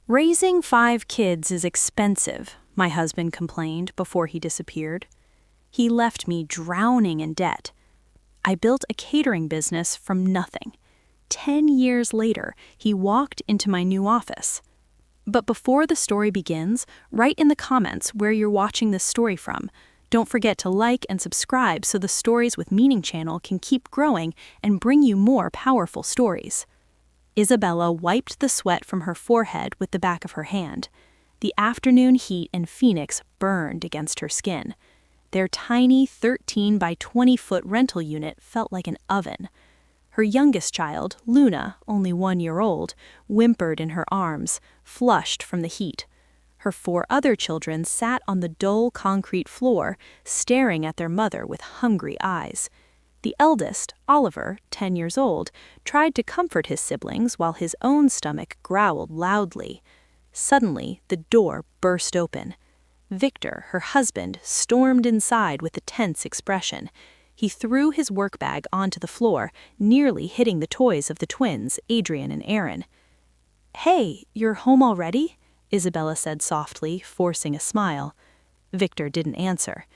Raising 5 kids is expensive, my husband complained before he disappeared. He left me drowning in debt. I built a catering business from nothing. 10 years later, he walked into my new office. But before the story begins, write in the comments where you're watching this story from. Don't forget to like and subscribe so the Stories with Meaning channel can keep growing and bring you more powerful stories. Isabella wiped the sweat from her forehead with the back of her hand. The afternoon heat in Phoenix burned against her skin. Their tiny 13 by 20-foot rental unit felt like an oven. Her youngest child, Luna, only 1 year old, whimpered in her arms, flushed from the heat. Her 4 other children sat on the dull concrete floor, staring at their mother with hungry eyes. The eldest, Oliver, 10 years old, tried to comfort his siblings while his own stomach growled loudly. Suddenly, the door burst open. Victor, her husband, stormed inside with a tense expression. He threw his work bag onto the floor, nearly hitting the toys of the twins, Adrian and Aaron. "Hey, you're home already?" Isabella said softly, forcing a smile. Victor didn't answer.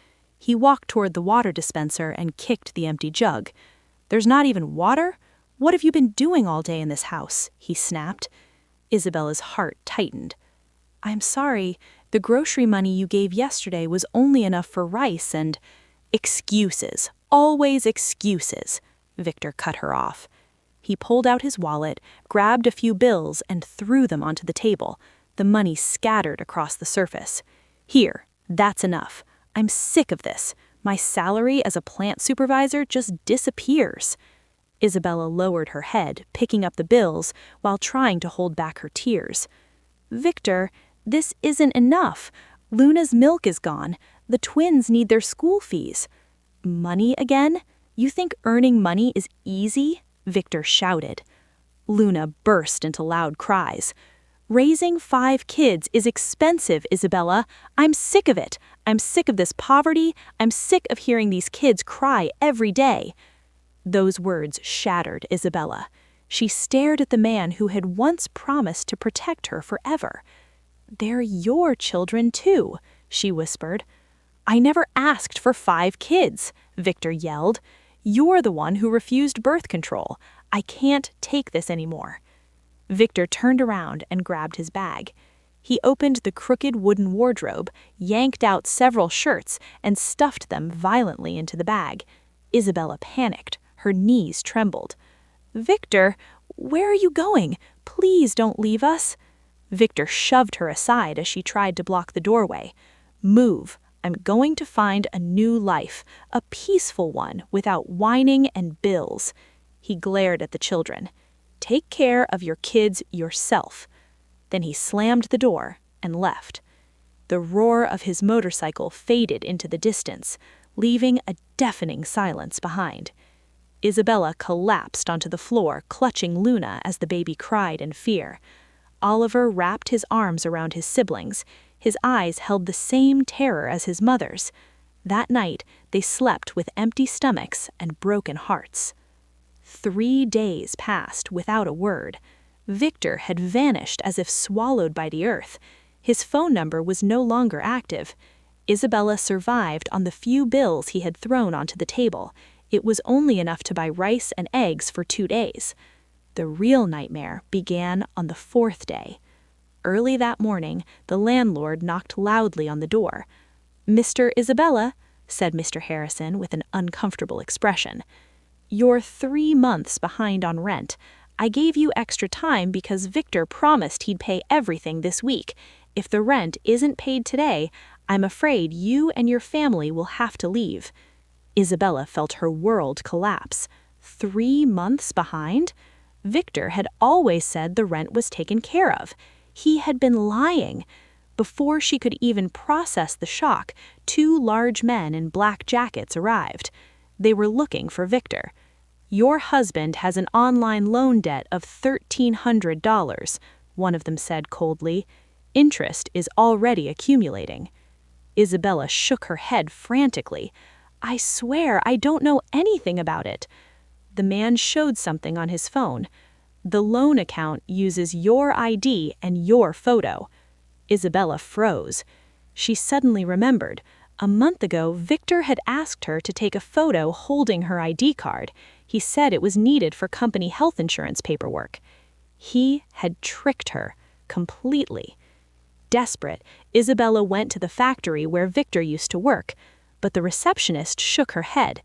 He walked toward the water dispenser and kicked the empty jug. "There's not even water? What have you been doing all day in this house?" he snapped. Isabella's heart tightened. "I'm sorry, the grocery money you gave yesterday was only enough for rice and—" "Excuses. Always excuses," Victor cut her off. He pulled out his wallet, grabbed a few bills, and threw them onto the table. The money scattered across the surface. "Here, that's enough. I'm sick of this. My salary as a plant supervisor just disappears." Isabella lowered her head, picking up the bills, while trying to hold back her tears. "Victor, this isn't enough. Luna's milk is gone. The twins need their school fees." "Money again? You think earning money is easy?" Victor shouted. Luna burst into loud cries. "Raising 5 kids is expensive, Isabella. I'm sick of it. I'm sick of this poverty. I'm sick of hearing these kids cry every day." Those words shattered Isabella. She stared at the man who had once promised to protect her forever. "They're your children, too," she whispered. "I never asked for 5 kids," Victor yelled. "You're the one who refused birth control. I can't take this anymore." Victor turned around and grabbed his bag. He opened the crooked wooden wardrobe, yanked out several shirts, and stuffed them violently into the bag. Isabella panicked. Her knees trembled. "Victor, where are you going? Please don't leave us." Victor shoved her aside as she tried to block the doorway. "Move. I'm going to find a new life, a peaceful one without whining and bills." He glared at the children. "Take care of your kids yourself." Then he slammed the door and left. The roar of his motorcycle faded into the distance, leaving a deafening silence behind. Isabella collapsed onto the floor, clutching Luna as the baby cried in fear. Oliver wrapped his arms around his siblings. His eyes held the same terror as his mother's. That night, they slept with empty stomachs and broken hearts. 3 days passed without a word. Victor had vanished as if swallowed by the earth. His phone number was no longer active. Isabella survived on the few bills he had thrown onto the table. It was only enough to buy rice and eggs for 2 days. The real nightmare began on the 4th day. Early that morning, the landlord knocked loudly on the door. "Mr. Isabella," said Mr. Harrison with an uncomfortable expression. "You're 3 months behind on rent. I gave you extra time because Victor promised he'd pay everything this week. If the rent isn't paid today, I'm afraid you and your family will have to leave." Isabella felt her world collapse. 3 months behind? Victor had always said the rent was taken care of. He had been lying. Before she could even process the shock, 2 large men in black jackets arrived. They were looking for Victor. "Your husband has an online loan debt of $1,300, one of them said coldly. "Interest is already accumulating." Isabella shook her head frantically. "I swear I don't know anything about it." The man showed something on his phone. The loan account uses your ID and your photo." Isabella froze. She suddenly remembered. A month ago, Victor had asked her to take a photo holding her ID card. He said it was needed for company health insurance paperwork. He had tricked her completely. Desperate, Isabella went to the factory where Victor used to work, but the receptionist shook her head.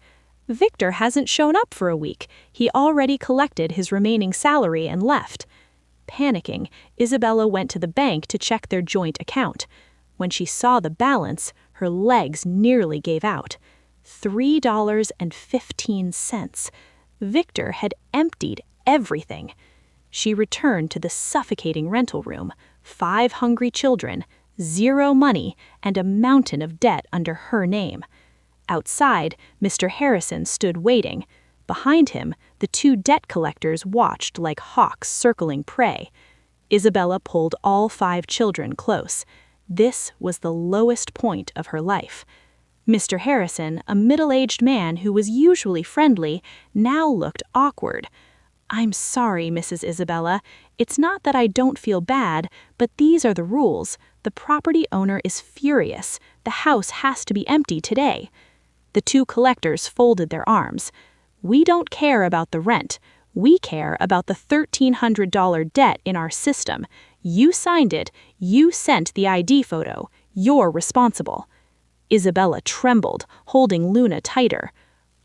"Victor hasn't shown up for a week. He already collected his remaining salary and left." Panicking, Isabella went to the bank to check their joint account. When she saw the balance, her legs nearly gave out. $3.15. Victor had emptied everything. She returned to the suffocating rental room, 5 hungry children, 0 money, and a mountain of debt under her name. Outside, Mr. Harrison stood waiting. Behind him, the 2 debt collectors watched like hawks circling prey. Isabella pulled all 5 children close. This was the lowest point of her life. Mr. Harrison, a middle-aged man who was usually friendly, now looked awkward. "I'm sorry, Mrs. Isabella. It's not that I don't feel bad, but these are the rules. The property owner is furious. The house has to be empty today." The 2 collectors folded their arms. "We don't care about the rent. We care about the $1,300 debt in our system. You signed it. You sent the ID photo. You're responsible." Isabella trembled, holding Luna tighter.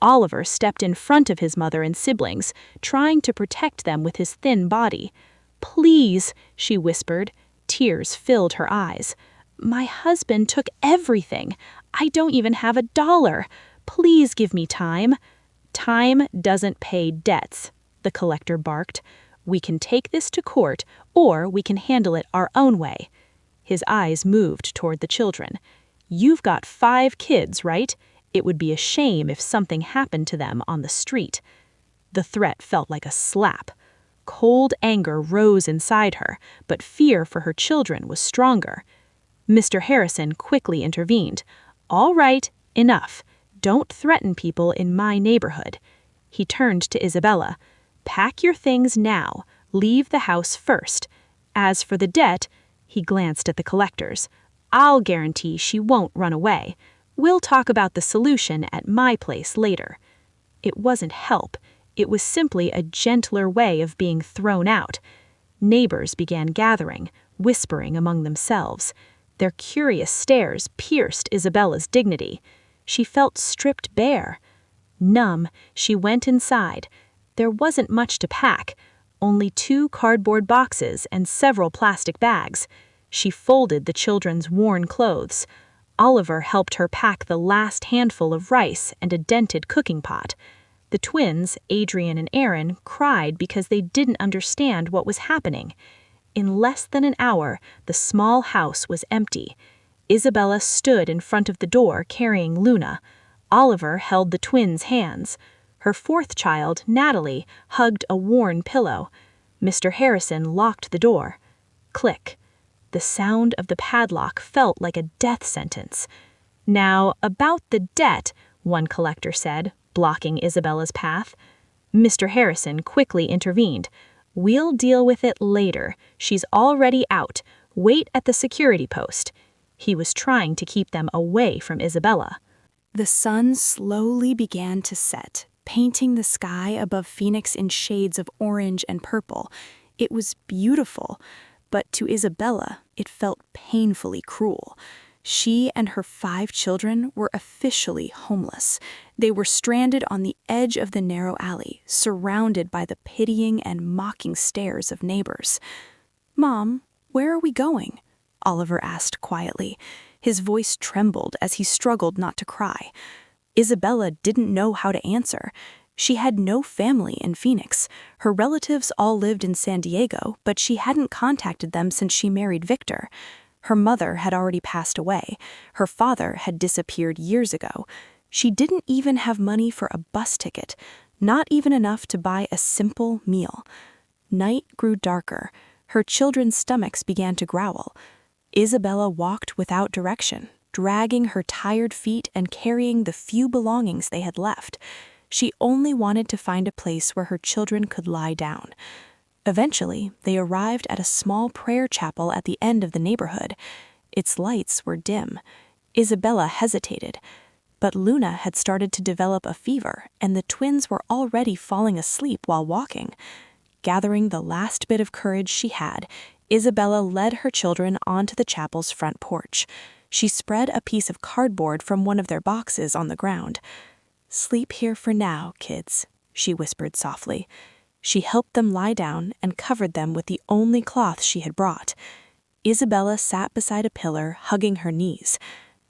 Oliver stepped in front of his mother and siblings, trying to protect them with his thin body. "Please," she whispered. Tears filled her eyes. "My husband took everything. I don't even have $1. Please give me time." "Time doesn't pay debts," the collector barked. "We can take this to court, or we can handle it our own way." His eyes moved toward the children. "You've got 5 kids, right? It would be a shame if something happened to them on the street." The threat felt like a slap. Cold anger rose inside her, but fear for her children was stronger. Mr. Harrison quickly intervened. "All right, enough. Don't threaten people in my neighborhood." He turned to Isabella. "Pack your things now. Leave the house first. As for the debt," he glanced at the collectors, "I'll guarantee she won't run away. We'll talk about the solution at my place later." It wasn't help. It was simply a gentler way of being thrown out. Neighbors began gathering, whispering among themselves. Their curious stares pierced Isabella's dignity. She felt stripped bare. Numb, she went inside. There wasn't much to pack, only 2 cardboard boxes and several plastic bags. She folded the children's worn clothes. Oliver helped her pack the last handful of rice and a dented cooking pot. The twins, Adrian and Aaron, cried because they didn't understand what was happening. In less than an hour, the small house was empty. Isabella stood in front of the door carrying Luna. Oliver held the twins' hands. Her 4th child, Natalie, hugged a worn pillow. Mr. Harrison locked the door. Click. The sound of the padlock felt like a death sentence. "Now, about the debt," one collector said, blocking Isabella's path. Mr. Harrison quickly intervened. "We'll deal with it later. She's already out. Wait at the security post." He was trying to keep them away from Isabella. The sun slowly began to set, painting the sky above Phoenix in shades of orange and purple. It was beautiful, but to Isabella, it felt painfully cruel. She and her 5 children were officially homeless. They were stranded on the edge of the narrow alley, surrounded by the pitying and mocking stares of neighbors. "Mom, where are we going?" Oliver asked quietly. His voice trembled as he struggled not to cry. Isabella didn't know how to answer. She had no family in Phoenix. Her relatives all lived in San Diego, but she hadn't contacted them since she married Victor. Her mother had already passed away. Her father had disappeared years ago. She didn't even have money for a bus ticket, not even enough to buy a simple meal. Night grew darker. Her children's stomachs began to growl. Isabella walked without direction, dragging her tired feet and carrying the few belongings they had left. She only wanted to find a place where her children could lie down. Eventually, they arrived at a small prayer chapel at the end of the neighborhood. Its lights were dim. Isabella hesitated, but Luna had started to develop a fever, and the twins were already falling asleep while walking. Gathering the last bit of courage she had, Isabella led her children onto the chapel's front porch. She spread a piece of cardboard from one of their boxes on the ground. "Sleep here for now, kids," she whispered softly. She helped them lie down and covered them with the only cloth she had brought. Isabella sat beside a pillar, hugging her knees.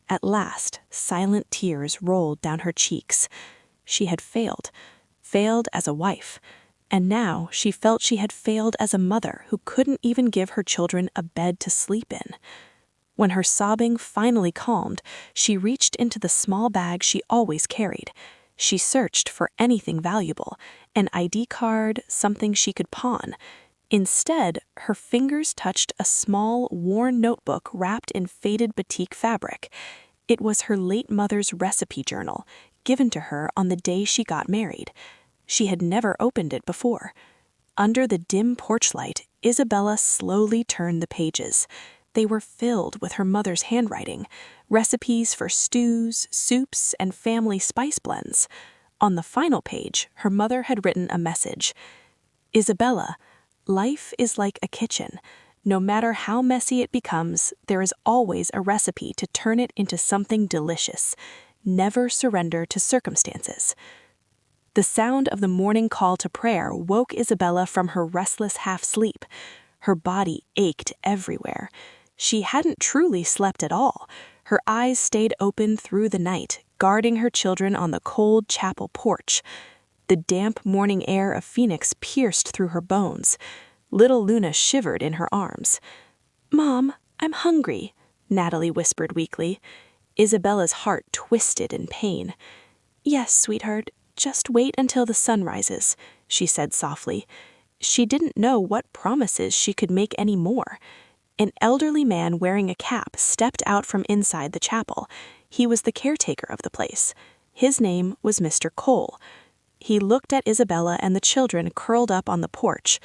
At last, silent tears rolled down her cheeks. She had failed as a wife, and now she felt she had failed as a mother who couldn't even give her children a bed to sleep in. When her sobbing finally calmed, she reached into the small bag she always carried. She searched for anything valuable, an ID card, something she could pawn. Instead, her fingers touched a small, worn notebook wrapped in faded batik fabric. It was her late mother's recipe journal, given to her on the day she got married. She had never opened it before. Under the dim porch light, Isabella slowly turned the pages. They were filled with her mother's handwriting, recipes for stews, soups, and family spice blends. On the final page, her mother had written a message. "Isabella, life is like a kitchen. No matter how messy it becomes, there is always a recipe to turn it into something delicious. Never surrender to circumstances." The sound of the morning call to prayer woke Isabella from her restless half-sleep. Her body ached everywhere. She hadn't truly slept at all. Her eyes stayed open through the night, guarding her children on the cold chapel porch. The damp morning air of Phoenix pierced through her bones. Little Luna shivered in her arms. "Mom, I'm hungry," Natalie whispered weakly. Isabella's heart twisted in pain. "Yes, sweetheart, just wait until the sun rises," she said softly. She didn't know what promises she could make any more. An elderly man wearing a cap stepped out from inside the chapel. He was the caretaker of the place. His name was Mr. Cole. He looked at Isabella and the children curled up on the porch.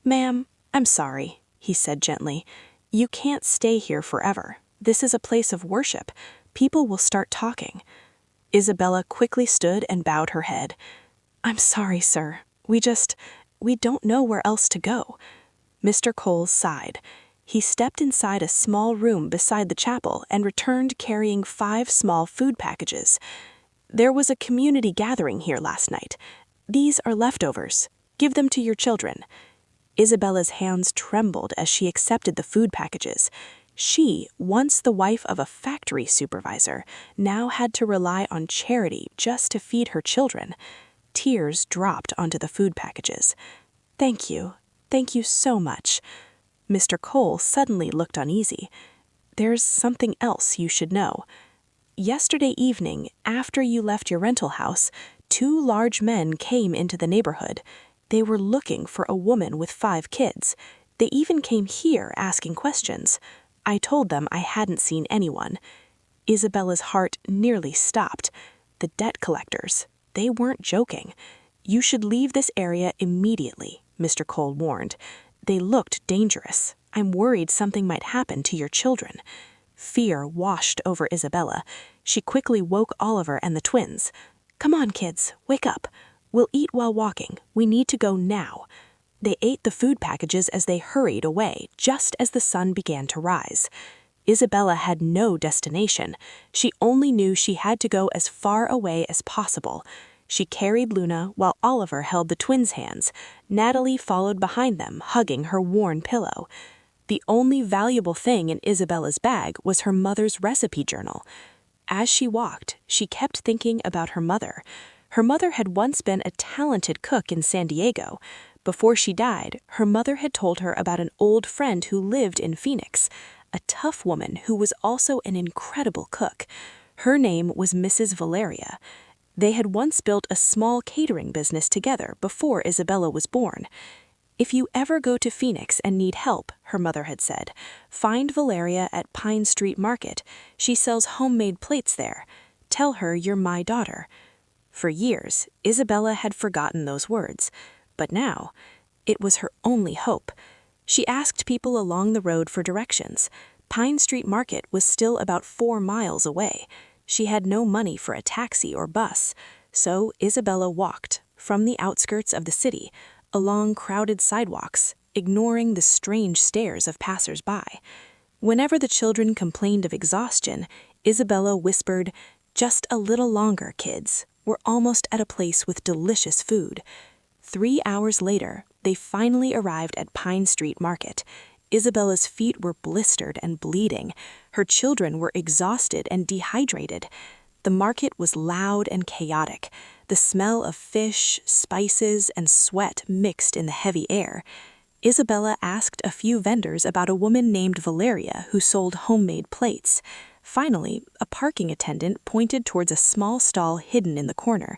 "Ma'am, I'm sorry," he said gently. "You can't stay here forever. This is a place of worship. People will start talking." Isabella quickly stood and bowed her head. "I'm sorry, sir. We don't know where else to go." Mr. Cole sighed. He stepped inside a small room beside the chapel and returned carrying 5 small food packages. "There was a community gathering here last night. These are leftovers. Give them to your children." Isabella's hands trembled as she accepted the food packages. She, once the wife of a factory supervisor, now had to rely on charity just to feed her children. Tears dropped onto the food packages. Thank you so much." Mr. Cole suddenly looked uneasy. "There's something else you should know. Yesterday evening, after you left your rental house, 2 large men came into the neighborhood. They were looking for a woman with 5 kids. They even came here asking questions. I told them I hadn't seen anyone." Isabella's heart nearly stopped. The debt collectors, they weren't joking. "You should leave this area immediately," Mr. Cole warned. "They looked dangerous. I'm worried something might happen to your children." Fear washed over Isabella. She quickly woke Oliver and the twins. "Come on, kids, wake up. We'll eat while walking. We need to go now." They ate the food packages as they hurried away, just as the sun began to rise. Isabella had no destination. She only knew she had to go as far away as possible. She carried Luna while Oliver held the twins' hands. Natalie followed behind them, hugging her worn pillow. The only valuable thing in Isabella's bag was her mother's recipe journal. As she walked, she kept thinking about her mother. Her mother had once been a talented cook in San Diego. Before she died, her mother had told her about an old friend who lived in Phoenix, a tough woman who was also an incredible cook. Her name was Mrs. Valeria. They had once built a small catering business together before Isabella was born. "If you ever go to Phoenix and need help," her mother had said, "find Valeria at Pine Street Market. She sells homemade plates there. Tell her you're my daughter." For years, Isabella had forgotten those words. But now, It was her only hope. She asked people along the road for directions. Pine Street Market was still about 4 miles away. She had no money for a taxi or bus, so Isabella walked from the outskirts of the city, along crowded sidewalks, ignoring the strange stares of passers-by. Whenever the children complained of exhaustion, Isabella whispered, "Just a little longer, kids. We're almost at a place with delicious food." 3 hours later, they finally arrived at Pine Street Market. Isabella's feet were blistered and bleeding. Her children were exhausted and dehydrated. The market was loud and chaotic. The smell of fish, spices, and sweat mixed in the heavy air. Isabella asked a few vendors about a woman named Valeria who sold homemade plates. Finally, a parking attendant pointed towards a small stall hidden in the corner.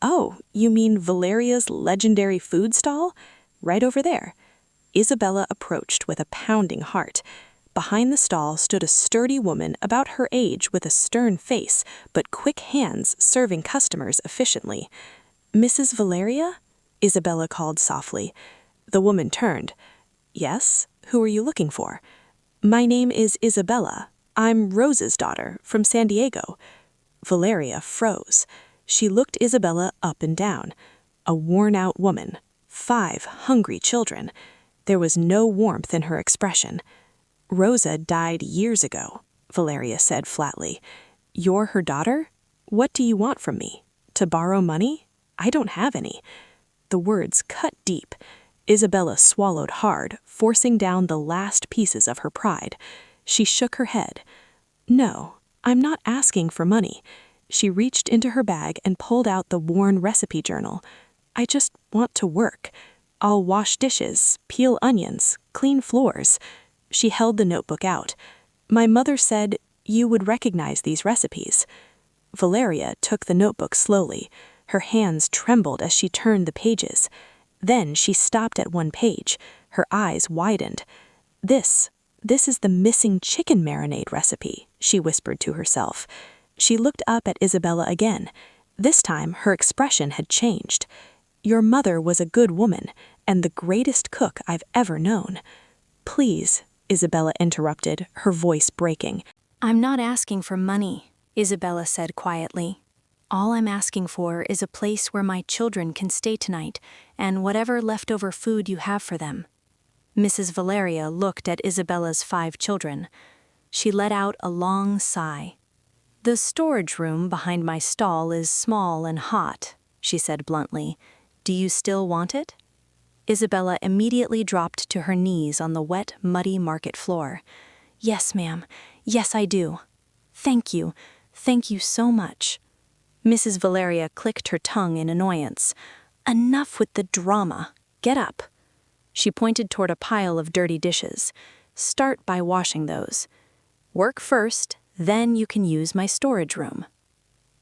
"Oh, you mean Valeria's legendary food stall? Right over there." Isabella approached with a pounding heart. Behind the stall stood a sturdy woman about her age with a stern face, but quick hands serving customers efficiently. "Mrs. Valeria?" Isabella called softly. The woman turned. "Yes? Who are you looking for?" "My name is Isabella. I'm Rose's daughter from San Diego." Valeria froze. She looked Isabella up and down. A worn-out woman. 5 hungry children. There was no warmth in her expression. "Rosa died years ago," Valeria said flatly. "You're her daughter? What do you want from me? To borrow money? I don't have any." The words cut deep. Isabella swallowed hard, forcing down the last pieces of her pride. She shook her head. "No, I'm not asking for money." She reached into her bag and pulled out the worn recipe journal. "I just want to work. I'll wash dishes, peel onions, clean floors." She held the notebook out. "My mother said you would recognize these recipes." Valeria took the notebook slowly. Her hands trembled as she turned the pages. Then she stopped at one page. Her eyes widened. This is the missing chicken marinade recipe," she whispered to herself. She looked up at Isabella again. This time her expression had changed. "Your mother was a good woman, and the greatest cook I've ever known." "Please," Isabella interrupted, her voice breaking. "I'm not asking for money," Isabella said quietly. "All I'm asking for is a place where my children can stay tonight, and whatever leftover food you have for them." Mrs. Valeria looked at Isabella's 5 children. She let out a long sigh. "The storage room behind my stall is small and hot," she said bluntly. "Do you still want it?" Isabella immediately dropped to her knees on the wet, muddy market floor. "Yes, ma'am. Yes, I do. Thank you. Thank you so much." Mrs. Valeria clicked her tongue in annoyance. "Enough with the drama. Get up." She pointed toward a pile of dirty dishes. "Start by washing those. Work first, then you can use my storage room."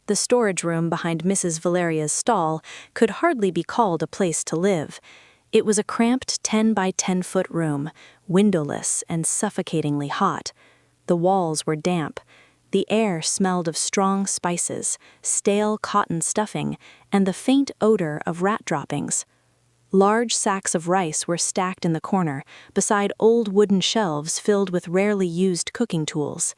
The storage room behind Mrs. Valeria's stall could hardly be called a place to live. It was a cramped 10 by 10-foot room, windowless and suffocatingly hot. The walls were damp. The air smelled of strong spices, stale cotton stuffing, and the faint odor of rat droppings. Large sacks of rice were stacked in the corner, beside old wooden shelves filled with rarely used cooking tools.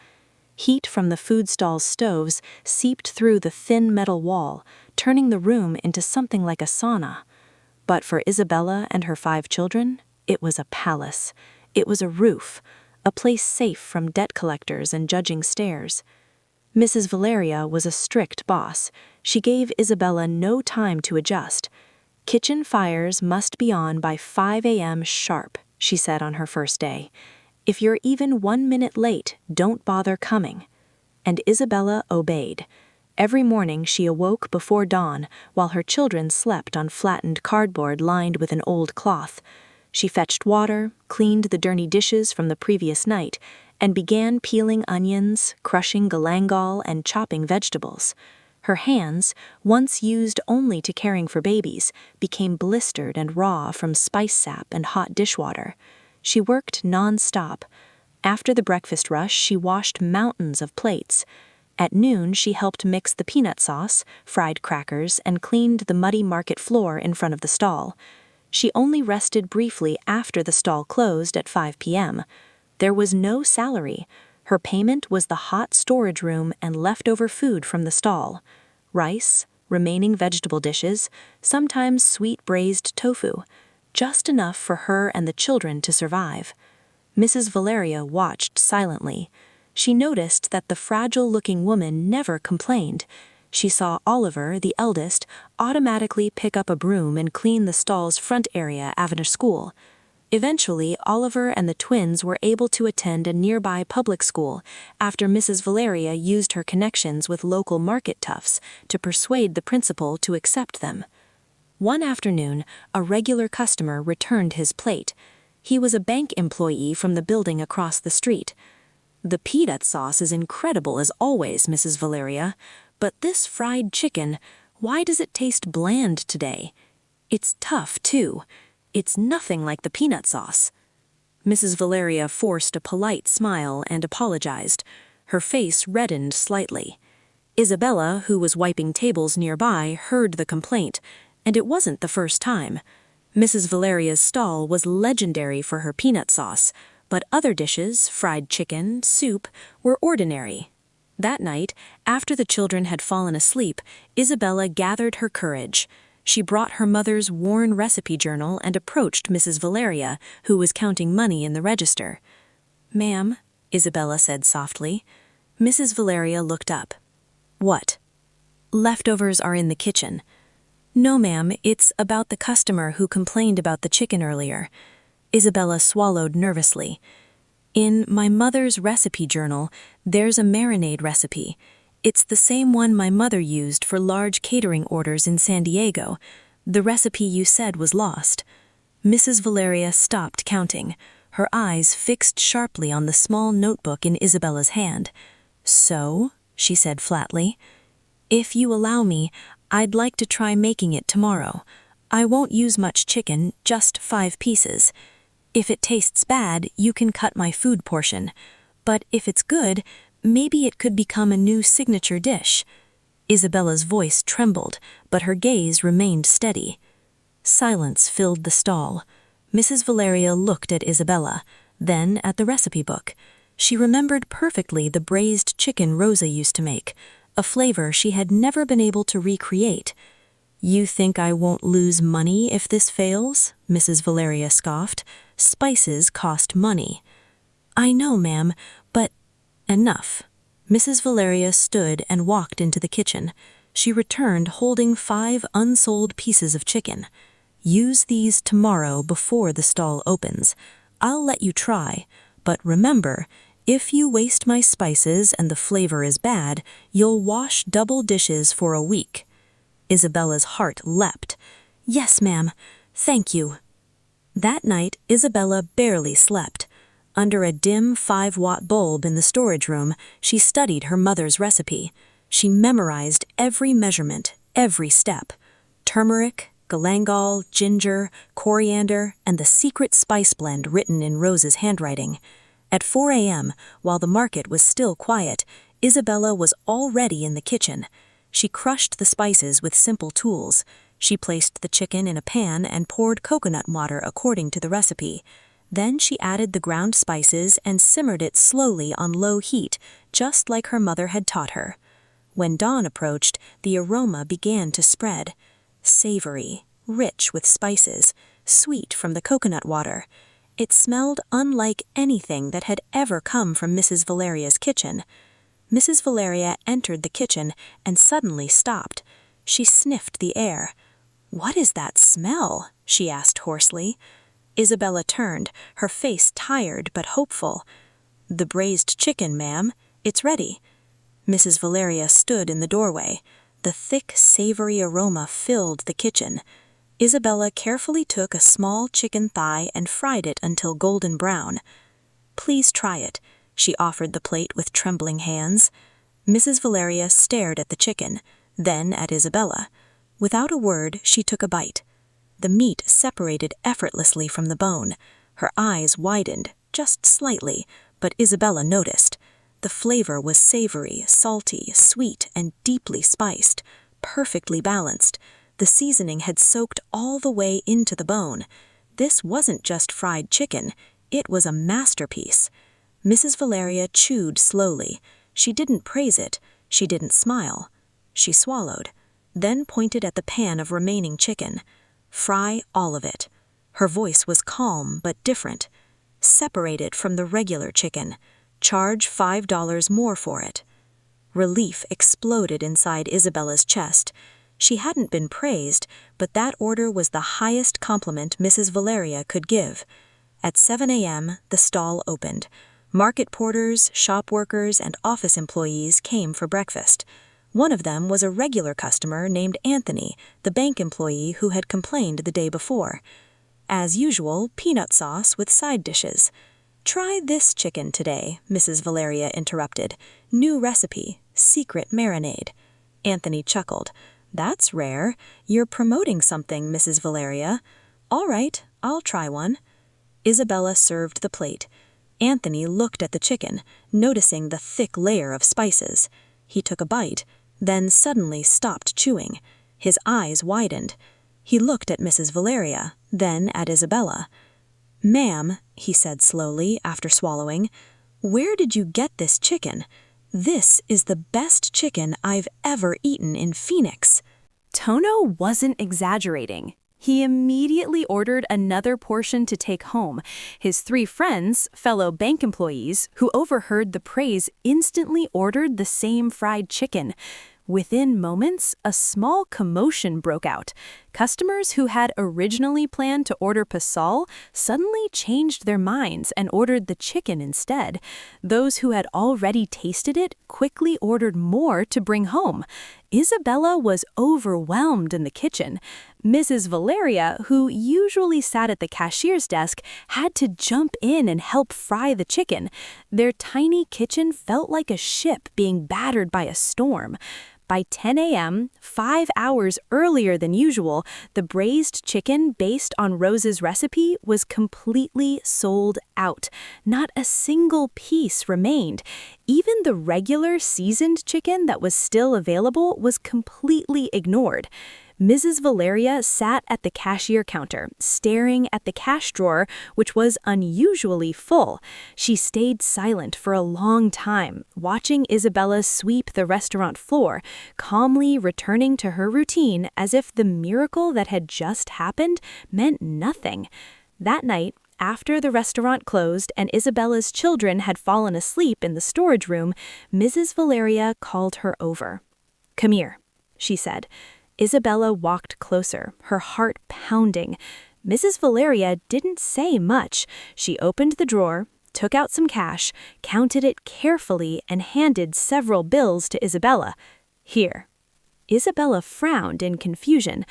Heat from the food stall's stoves seeped through the thin metal wall, turning the room into something like a sauna. But for Isabella and her 5 children, it was a palace. It was a roof, a place safe from debt collectors and judging stares. Mrs. Valeria was a strict boss. She gave Isabella no time to adjust. "Kitchen fires must be on by 5 a.m. sharp," she said on her first day. "If you're even 1 minute late, don't bother coming." And Isabella obeyed. Every morning she awoke before dawn while her children slept on flattened cardboard lined with an old cloth. She fetched water, cleaned the dirty dishes from the previous night, and began peeling onions, crushing galangal, and chopping vegetables. Her hands, once used only to caring for babies, became blistered and raw from spice sap and hot dishwater. She worked non-stop. After the breakfast rush, she washed mountains of plates. At noon, she helped mix the peanut sauce, fried crackers, and cleaned the muddy market floor in front of the stall. She only rested briefly after the stall closed at 5 p.m. There was no salary. Her payment was the hot storage room and leftover food from the stall. Rice, remaining vegetable dishes, sometimes sweet braised tofu. Just enough for her and the children to survive. Mrs. Valeria watched silently. She noticed that the fragile-looking woman never complained. She saw Oliver, the eldest, automatically pick up a broom and clean the stall's front area after school. Eventually, Oliver and the twins were able to attend a nearby public school after Mrs. Valeria used her connections with local market toughs to persuade the principal to accept them. One afternoon, a regular customer returned his plate. He was a bank employee from the building across the street. "The peanut sauce is incredible as always, Mrs. Valeria, but this fried chicken, why does it taste bland today? It's tough, too. It's nothing like the peanut sauce." Mrs. Valeria forced a polite smile and apologized. Her face reddened slightly. Isabella, who was wiping tables nearby, heard the complaint, and it wasn't the first time. Mrs. Valeria's stall was legendary for her peanut sauce, but other dishes, fried chicken, soup, were ordinary. That night, after the children had fallen asleep, Isabella gathered her courage. She brought her mother's worn recipe journal and approached Mrs. Valeria, who was counting money in the register. "Ma'am," Isabella said softly. Mrs. Valeria looked up. "What?" "Leftovers are in the kitchen." "No, ma'am, it's about the customer who complained about the chicken earlier." Isabella swallowed nervously. "In my mother's recipe journal, there's a marinade recipe. It's the same one my mother used for large catering orders in San Diego. The recipe you said was lost." Mrs. Valeria stopped counting, her eyes fixed sharply on the small notebook in Isabella's hand. "So?" she said flatly. "If you allow me, I'd like to try making it tomorrow. I won't use much chicken, just 5 pieces. If it tastes bad, you can cut my food portion. But if it's good, maybe it could become a new signature dish." Isabella's voice trembled, but her gaze remained steady. Silence filled the stall. Mrs. Valeria looked at Isabella, then at the recipe book. She remembered perfectly the braised chicken Rosa used to make, a flavor she had never been able to recreate. "You think I won't lose money if this fails?" Mrs. Valeria scoffed. "Spices cost money." "I know, ma'am, but—" "Enough." Mrs. Valeria stood and walked into the kitchen. She returned holding 5 unsold pieces of chicken. "Use these tomorrow before the stall opens. I'll let you try, but remember, if you waste my spices and the flavor is bad, you'll wash double dishes for a week." Isabella's heart leapt. "Yes, ma'am. Thank you." That night, Isabella barely slept. Under a dim 5-watt bulb in the storage room, she studied her mother's recipe. She memorized every measurement, every step. Turmeric, galangal, ginger, coriander, and the secret spice blend written in Rose's handwriting. At 4 a.m., while the market was still quiet, Isabella was already in the kitchen. She crushed the spices with simple tools. She placed the chicken in a pan and poured coconut water according to the recipe. Then she added the ground spices and simmered it slowly on low heat, just like her mother had taught her. When dawn approached, the aroma began to spread. Savory, rich with spices, sweet from the coconut water. It smelled unlike anything that had ever come from Mrs. Valeria's kitchen. Mrs. Valeria entered the kitchen and suddenly stopped. She sniffed the air. "What is that smell?" she asked hoarsely. Isabella turned, her face tired but hopeful. "The braised chicken, ma'am. It's ready." Mrs. Valeria stood in the doorway. The thick, savory aroma filled the kitchen. Isabella carefully took a small chicken thigh and fried it until golden brown. "Please try it," she offered the plate with trembling hands. Mrs. Valeria stared at the chicken, then at Isabella. Without a word, she took a bite. The meat separated effortlessly from the bone. Her eyes widened, just slightly, but Isabella noticed. The flavor was savory, salty, sweet, and deeply spiced, perfectly balanced. The seasoning had soaked all the way into the bone. This wasn't just fried chicken, it was a masterpiece. Mrs. Valeria chewed slowly. She didn't praise it, she didn't smile. She swallowed, then pointed at the pan of remaining chicken. Fry all of it. Her voice was calm but different. Separate it from the regular chicken. Charge $5 more for it. Relief exploded inside Isabella's chest. She hadn't been praised, but that order was the highest compliment Mrs. Valeria could give. At 7 a.m., the stall opened. Market porters, shop workers, and office employees came for breakfast. One of them was a regular customer named Anthony, the bank employee who had complained the day before. As usual, peanut sauce with side dishes. "Try this chicken today," Mrs. Valeria interrupted. "New recipe, secret marinade." Anthony chuckled. "That's rare. You're promoting something, Mrs. Valeria." "All right, I'll try one." Isabella served the plate. Anthony looked at the chicken, noticing the thick layer of spices. He took a bite, then suddenly stopped chewing. His eyes widened. He looked at Mrs. Valeria, then at Isabella. "Ma'am," he said slowly after swallowing, "where did you get this chicken? This is the best chicken I've ever eaten in Phoenix." Tono wasn't exaggerating. He immediately ordered another portion to take home. His 3 friends, fellow bank employees, who overheard the praise, instantly ordered the same fried chicken. Within moments, a small commotion broke out. Customers who had originally planned to order pasol suddenly changed their minds and ordered the chicken instead. Those who had already tasted it quickly ordered more to bring home. Isabella was overwhelmed in the kitchen. Mrs. Valeria, who usually sat at the cashier's desk, had to jump in and help fry the chicken. Their tiny kitchen felt like a ship being battered by a storm. By 10 a.m., 5 hours earlier than usual, the braised chicken based on Rose's recipe was completely sold out. Not a single piece remained. Even the regular seasoned chicken that was still available was completely ignored. Mrs. Valeria sat at the cashier counter, staring at the cash drawer, which was unusually full. She stayed silent for a long time, watching Isabella sweep the restaurant floor, calmly returning to her routine as if the miracle that had just happened meant nothing. That night, after the restaurant closed and Isabella's children had fallen asleep in the storage room, Mrs. Valeria called her over. "Come here," she said. Isabella walked closer, her heart pounding. Mrs. Valeria didn't say much. She opened the drawer, took out some cash, counted it carefully, and handed several bills to Isabella. "Here." Isabella frowned in confusion.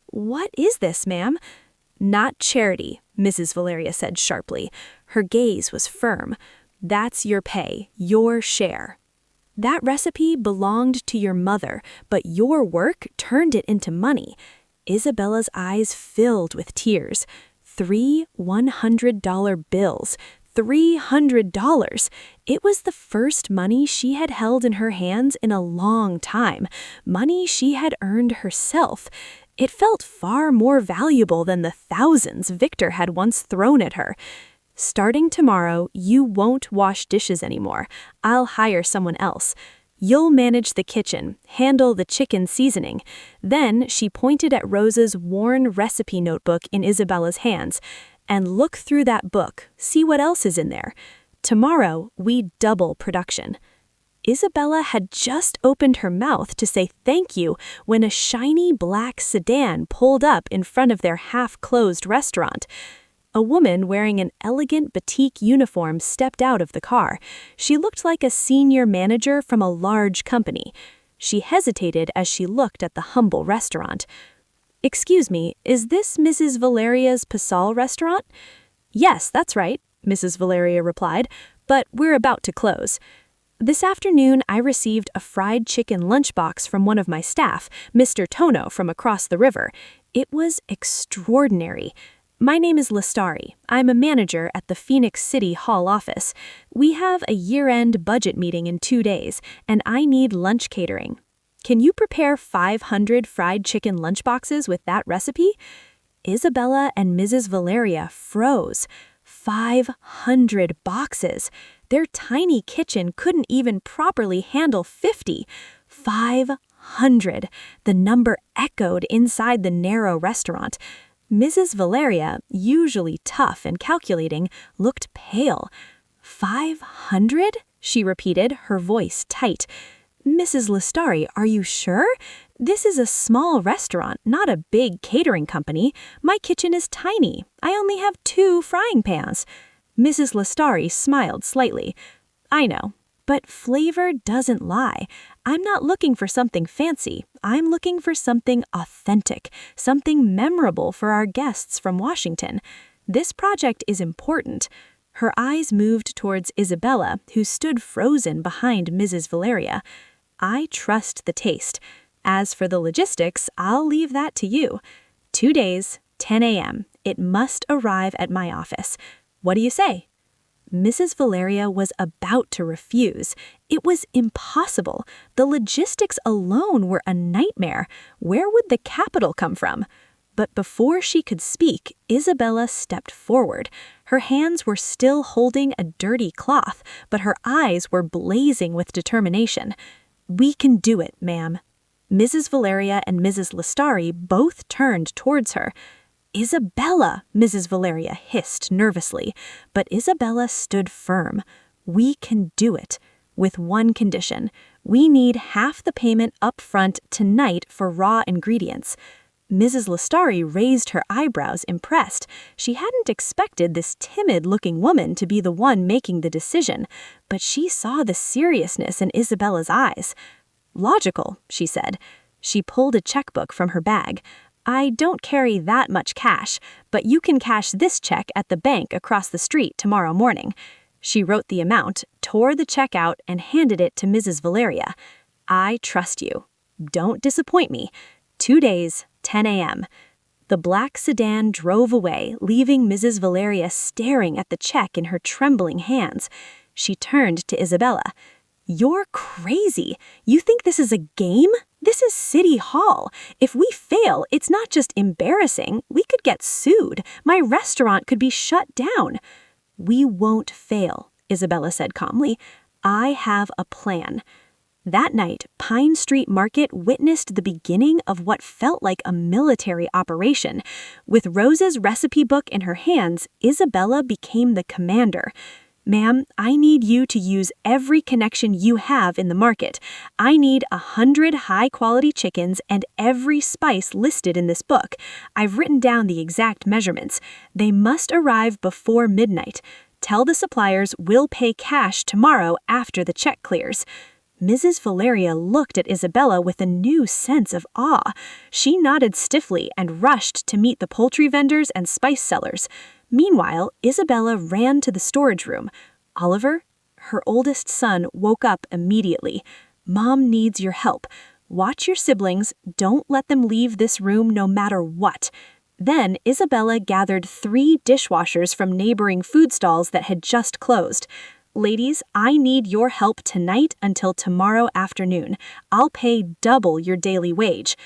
"What is this, ma'am?" "Not charity," Mrs. Valeria said sharply. Her gaze was firm. "That's your pay, your share. That recipe belonged to your mother, but your work turned it into money." Isabella's eyes filled with tears. 3 $100 bills. $300. It was the first money she had held in her hands in a long time, money she had earned herself. It felt far more valuable than the thousands Victor had once thrown at her. "Starting tomorrow, you won't wash dishes anymore. I'll hire someone else. You'll manage the kitchen, handle the chicken seasoning." Then she pointed at Rose's worn recipe notebook in Isabella's hands. "And look through that book, see what else is in there. Tomorrow, we double production." Isabella had just opened her mouth to say thank you when a shiny black sedan pulled up in front of their half-closed restaurant. A woman wearing an elegant batik uniform stepped out of the car. She looked like a senior manager from a large company. She hesitated as she looked at the humble restaurant. "Excuse me, is this Mrs. Valeria's Pasal restaurant?" "Yes, that's right," Mrs. Valeria replied, "but we're about to close. This afternoon, I received a fried chicken lunchbox from one of my staff, Mr. Tono from across the river. It was extraordinary. My name is Lestari. I'm a manager at the Phoenix City Hall office. We have a year-end budget meeting in 2 days, and I need lunch catering." Can you prepare 500 fried chicken lunchboxes with that recipe? Isabella and Mrs. Valeria froze. 500 boxes. Their tiny kitchen couldn't even properly handle 50. 500. The number echoed inside the narrow restaurant. Mrs. Valeria, usually tough and calculating, looked pale. 500? She repeated, her voice tight. Mrs. Lestari, are you sure? This is a small restaurant, not a big catering company. My kitchen is tiny. I only have 2 frying pans. Mrs. Lestari smiled slightly. I know, but flavor doesn't lie. I'm not looking for something fancy. I'm looking for something authentic, something memorable for our guests from Washington. This project is important. Her eyes moved towards Isabella, who stood frozen behind Mrs. Valeria. I trust the taste. As for the logistics, I'll leave that to you. 2 days, 10 a.m. It must arrive at my office. What do you say? Mrs. Valeria was about to refuse. It was impossible. The logistics alone were a nightmare. Where would the capital come from? But before she could speak, Isabella stepped forward. Her hands were still holding a dirty cloth, but her eyes were blazing with determination. We can do it, ma'am. Mrs. Valeria and Mrs. Lestari both turned towards her. Isabella, Mrs. Valeria hissed nervously, but Isabella stood firm. We can do it. With one condition. We need half the payment up front tonight for raw ingredients. Mrs. Lestari raised her eyebrows, impressed. She hadn't expected this timid-looking woman to be the one making the decision, but she saw the seriousness in Isabella's eyes. Logical, she said. She pulled a checkbook from her bag. I don't carry that much cash, but you can cash this check at the bank across the street tomorrow morning. She wrote the amount, tore the check out, and handed it to Mrs. Valeria. I trust you. Don't disappoint me. 2 days, 10 a.m. The black sedan drove away, leaving Mrs. Valeria staring at the check in her trembling hands. She turned to Isabella. You're crazy. You think this is a game? This is City Hall. If we fail, it's not just embarrassing. We could get sued. My restaurant could be shut down. We won't fail, Isabella said calmly. I have a plan. That night, Pine Street Market witnessed the beginning of what felt like a military operation. With Rose's recipe book in her hands, Isabella became the commander. Ma'am, I need you to use every connection you have in the market. I need 100 high-quality chickens and every spice listed in this book. I've written down the exact measurements. They must arrive before midnight. Tell the suppliers we'll pay cash tomorrow after the check clears. Mrs. Valeria looked at Isabella with a new sense of awe. She nodded stiffly and rushed to meet the poultry vendors and spice sellers. Meanwhile, Isabella ran to the storage room. Oliver, her oldest son, woke up immediately. Mom needs your help. Watch your siblings. Don't let them leave this room no matter what. Then Isabella gathered 3 dishwashers from neighboring food stalls that had just closed. Ladies, I need your help tonight until tomorrow afternoon. I'll pay double your daily wage.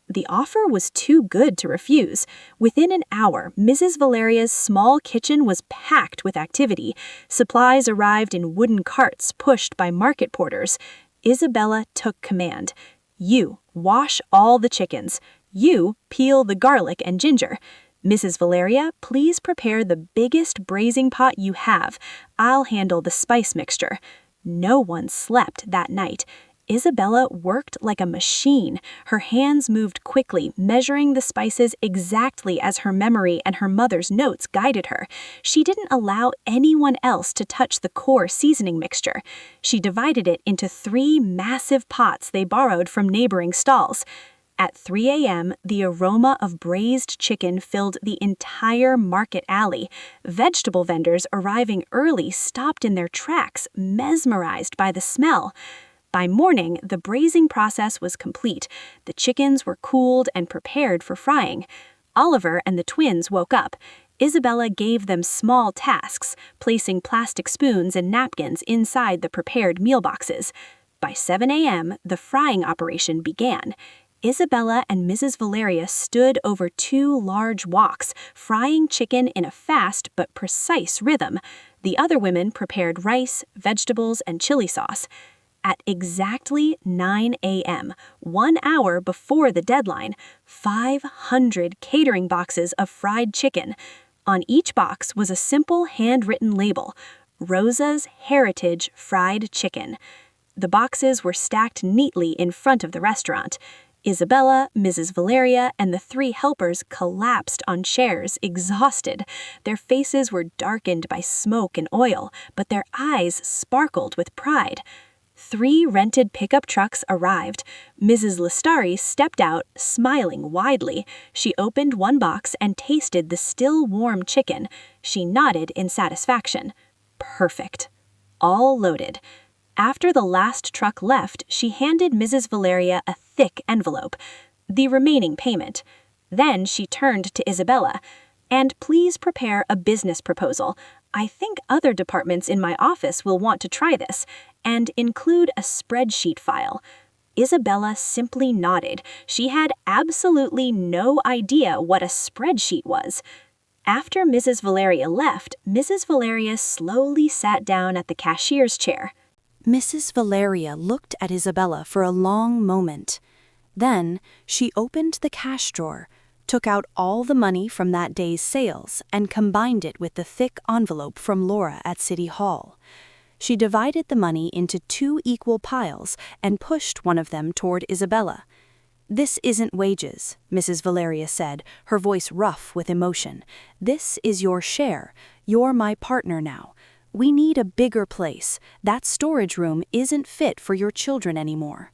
The offer was too good to refuse. Within an hour, Mrs. Valeria's small kitchen was packed with activity. Supplies arrived in wooden carts pushed by market porters. Isabella took command. You wash all the chickens. You peel the garlic and ginger. Mrs. Valeria, please prepare the biggest braising pot you have. I'll handle the spice mixture. No one slept that night. Isabella worked like a machine. Her hands moved quickly, measuring the spices exactly as her memory and her mother's notes guided her. She didn't allow anyone else to touch the core seasoning mixture. She divided it into 3 massive pots they borrowed from neighboring stalls. At 3 a.m., the aroma of braised chicken filled the entire market alley. Vegetable vendors arriving early stopped in their tracks, mesmerized by the smell. By morning, the braising process was complete. The chickens were cooled and prepared for frying. Oliver and the twins woke up. Isabella gave them small tasks, placing plastic spoons and napkins inside the prepared meal boxes. By 7 a.m., the frying operation began. Isabella and Mrs. Valeria stood over 2 large woks, frying chicken in a fast but precise rhythm. The other women prepared rice, vegetables, and chili sauce. At exactly 9 a.m., 1 hour before the deadline, 500 catering boxes of fried chicken. On each box was a simple handwritten label, Rosa's Heritage Fried Chicken. The boxes were stacked neatly in front of the restaurant. Isabella, Mrs. Valeria, and the 3 helpers collapsed on chairs, exhausted. Their faces were darkened by smoke and oil, but their eyes sparkled with pride. 3 rented pickup trucks arrived. Mrs. Lestari stepped out, smiling widely. She opened one box and tasted the still warm chicken. She nodded in satisfaction. Perfect. All loaded. After the last truck left, she handed Mrs. Valeria a thick envelope, the remaining payment. Then she turned to Isabella. "And please prepare a business proposal. I think other departments in my office will want to try this, and include a spreadsheet file." Isabella simply nodded. She had absolutely no idea what a spreadsheet was. After Mrs. Valeria left, Mrs. Valeria slowly sat down at the cashier's chair. Mrs. Valeria looked at Isabella for a long moment. Then she opened the cash drawer, took out all the money from that day's sales, and combined it with the thick envelope from Laura at City Hall. She divided the money into 2 equal piles and pushed one of them toward Isabella. "This isn't wages," Mrs. Valeria said, her voice rough with emotion. "This is your share. You're my partner now. We need a bigger place. That storage room isn't fit for your children anymore."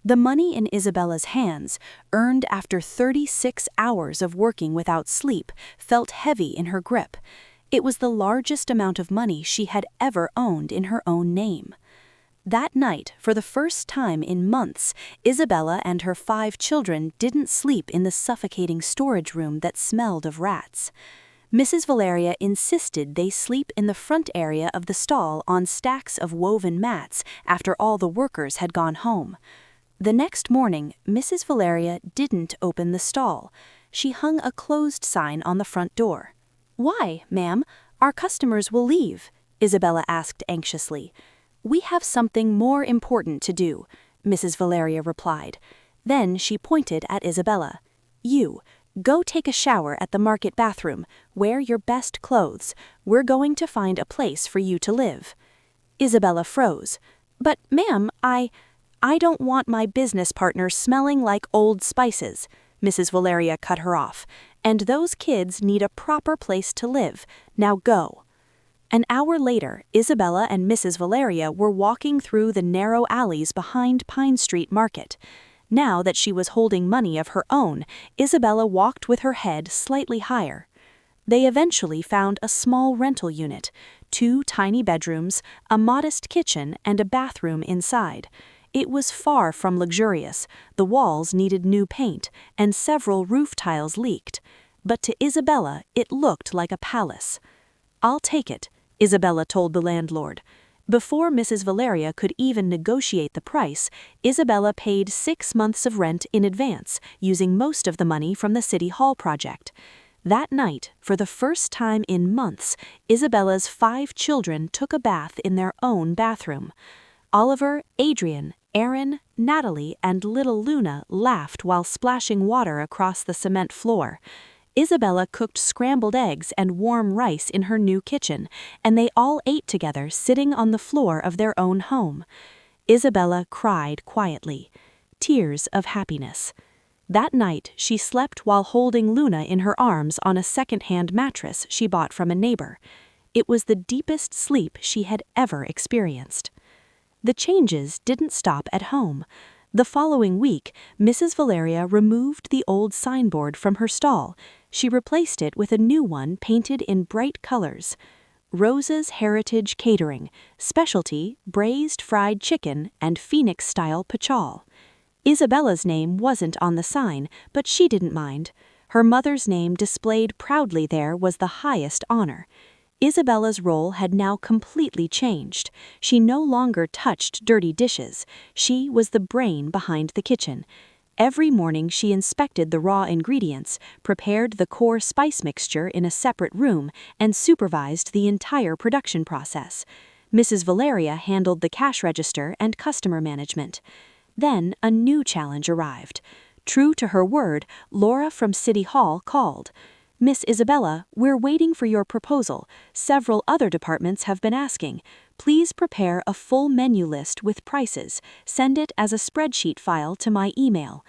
The money in Isabella's hands, earned after 36 hours of working without sleep, felt heavy in her grip. It was the largest amount of money she had ever owned in her own name. That night, for the first time in months, Isabella and her 5 children didn't sleep in the suffocating storage room that smelled of rats. Mrs. Valeria insisted they sleep in the front area of the stall on stacks of woven mats after all the workers had gone home. The next morning, Mrs. Valeria didn't open the stall. She hung a closed sign on the front door. "Why, ma'am? Our customers will leave," Isabella asked anxiously. "We have something more important to do," Mrs. Valeria replied. Then she pointed at Isabella. "You, go take a shower at the market bathroom. Wear your best clothes. We're going to find a place for you to live." Isabella froze. "But, ma'am, I don't want my business partner smelling like Old Spices," Mrs. Valeria cut her off. "And those kids need a proper place to live. Now go." An hour later, Isabella and Mrs. Valeria were walking through the narrow alleys behind Pine Street Market. Now that she was holding money of her own, Isabella walked with her head slightly higher. They eventually found a small rental unit, 2 tiny bedrooms, a modest kitchen, and a bathroom inside. It was far from luxurious. The walls needed new paint, and several roof tiles leaked. But to Isabella, it looked like a palace. "I'll take it," Isabella told the landlord. Before Mrs. Valeria could even negotiate the price, Isabella paid 6 months of rent in advance, using most of the money from the City Hall project. That night, for the first time in months, Isabella's 5 children took a bath in their own bathroom. Oliver, Adrian, Aaron, Natalie, and little Luna laughed while splashing water across the cement floor. Isabella cooked scrambled eggs and warm rice in her new kitchen, and they all ate together sitting on the floor of their own home. Isabella cried quietly, tears of happiness. That night, she slept while holding Luna in her arms on a second-hand mattress she bought from a neighbor. It was the deepest sleep she had ever experienced. The changes didn't stop at home. The following week, Mrs. Valeria removed the old signboard from her stall. She replaced it with a new one painted in bright colors. Rosa's Heritage Catering, specialty braised fried chicken and Phoenix-style pachal. Isabella's name wasn't on the sign, but she didn't mind. Her mother's name displayed proudly there was the highest honor. Isabella's role had now completely changed. She no longer touched dirty dishes. She was the brain behind the kitchen. Every morning she inspected the raw ingredients, prepared the core spice mixture in a separate room, and supervised the entire production process. Mrs. Valeria handled the cash register and customer management. Then a new challenge arrived. True to her word, Laura from City Hall called. "Miss Isabella, we're waiting for your proposal. Several other departments have been asking. Please prepare a full menu list with prices. Send it as a spreadsheet file to my email."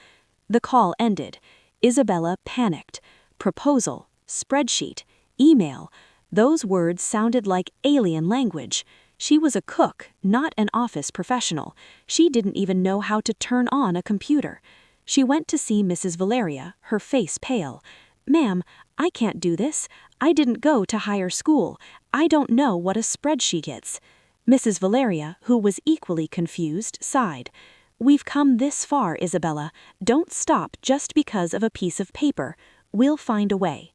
The call ended. Isabella panicked. Proposal, spreadsheet, email. Those words sounded like alien language. She was a cook, not an office professional. She didn't even know how to turn on a computer. She went to see Mrs. Valeria, her face pale. "Ma'am, I can't do this. I didn't go to higher school. I don't know what a spreadsheet is." Mrs. Valeria, who was equally confused, sighed. "We've come this far, Isabella. Don't stop just because of a piece of paper. We'll find a way."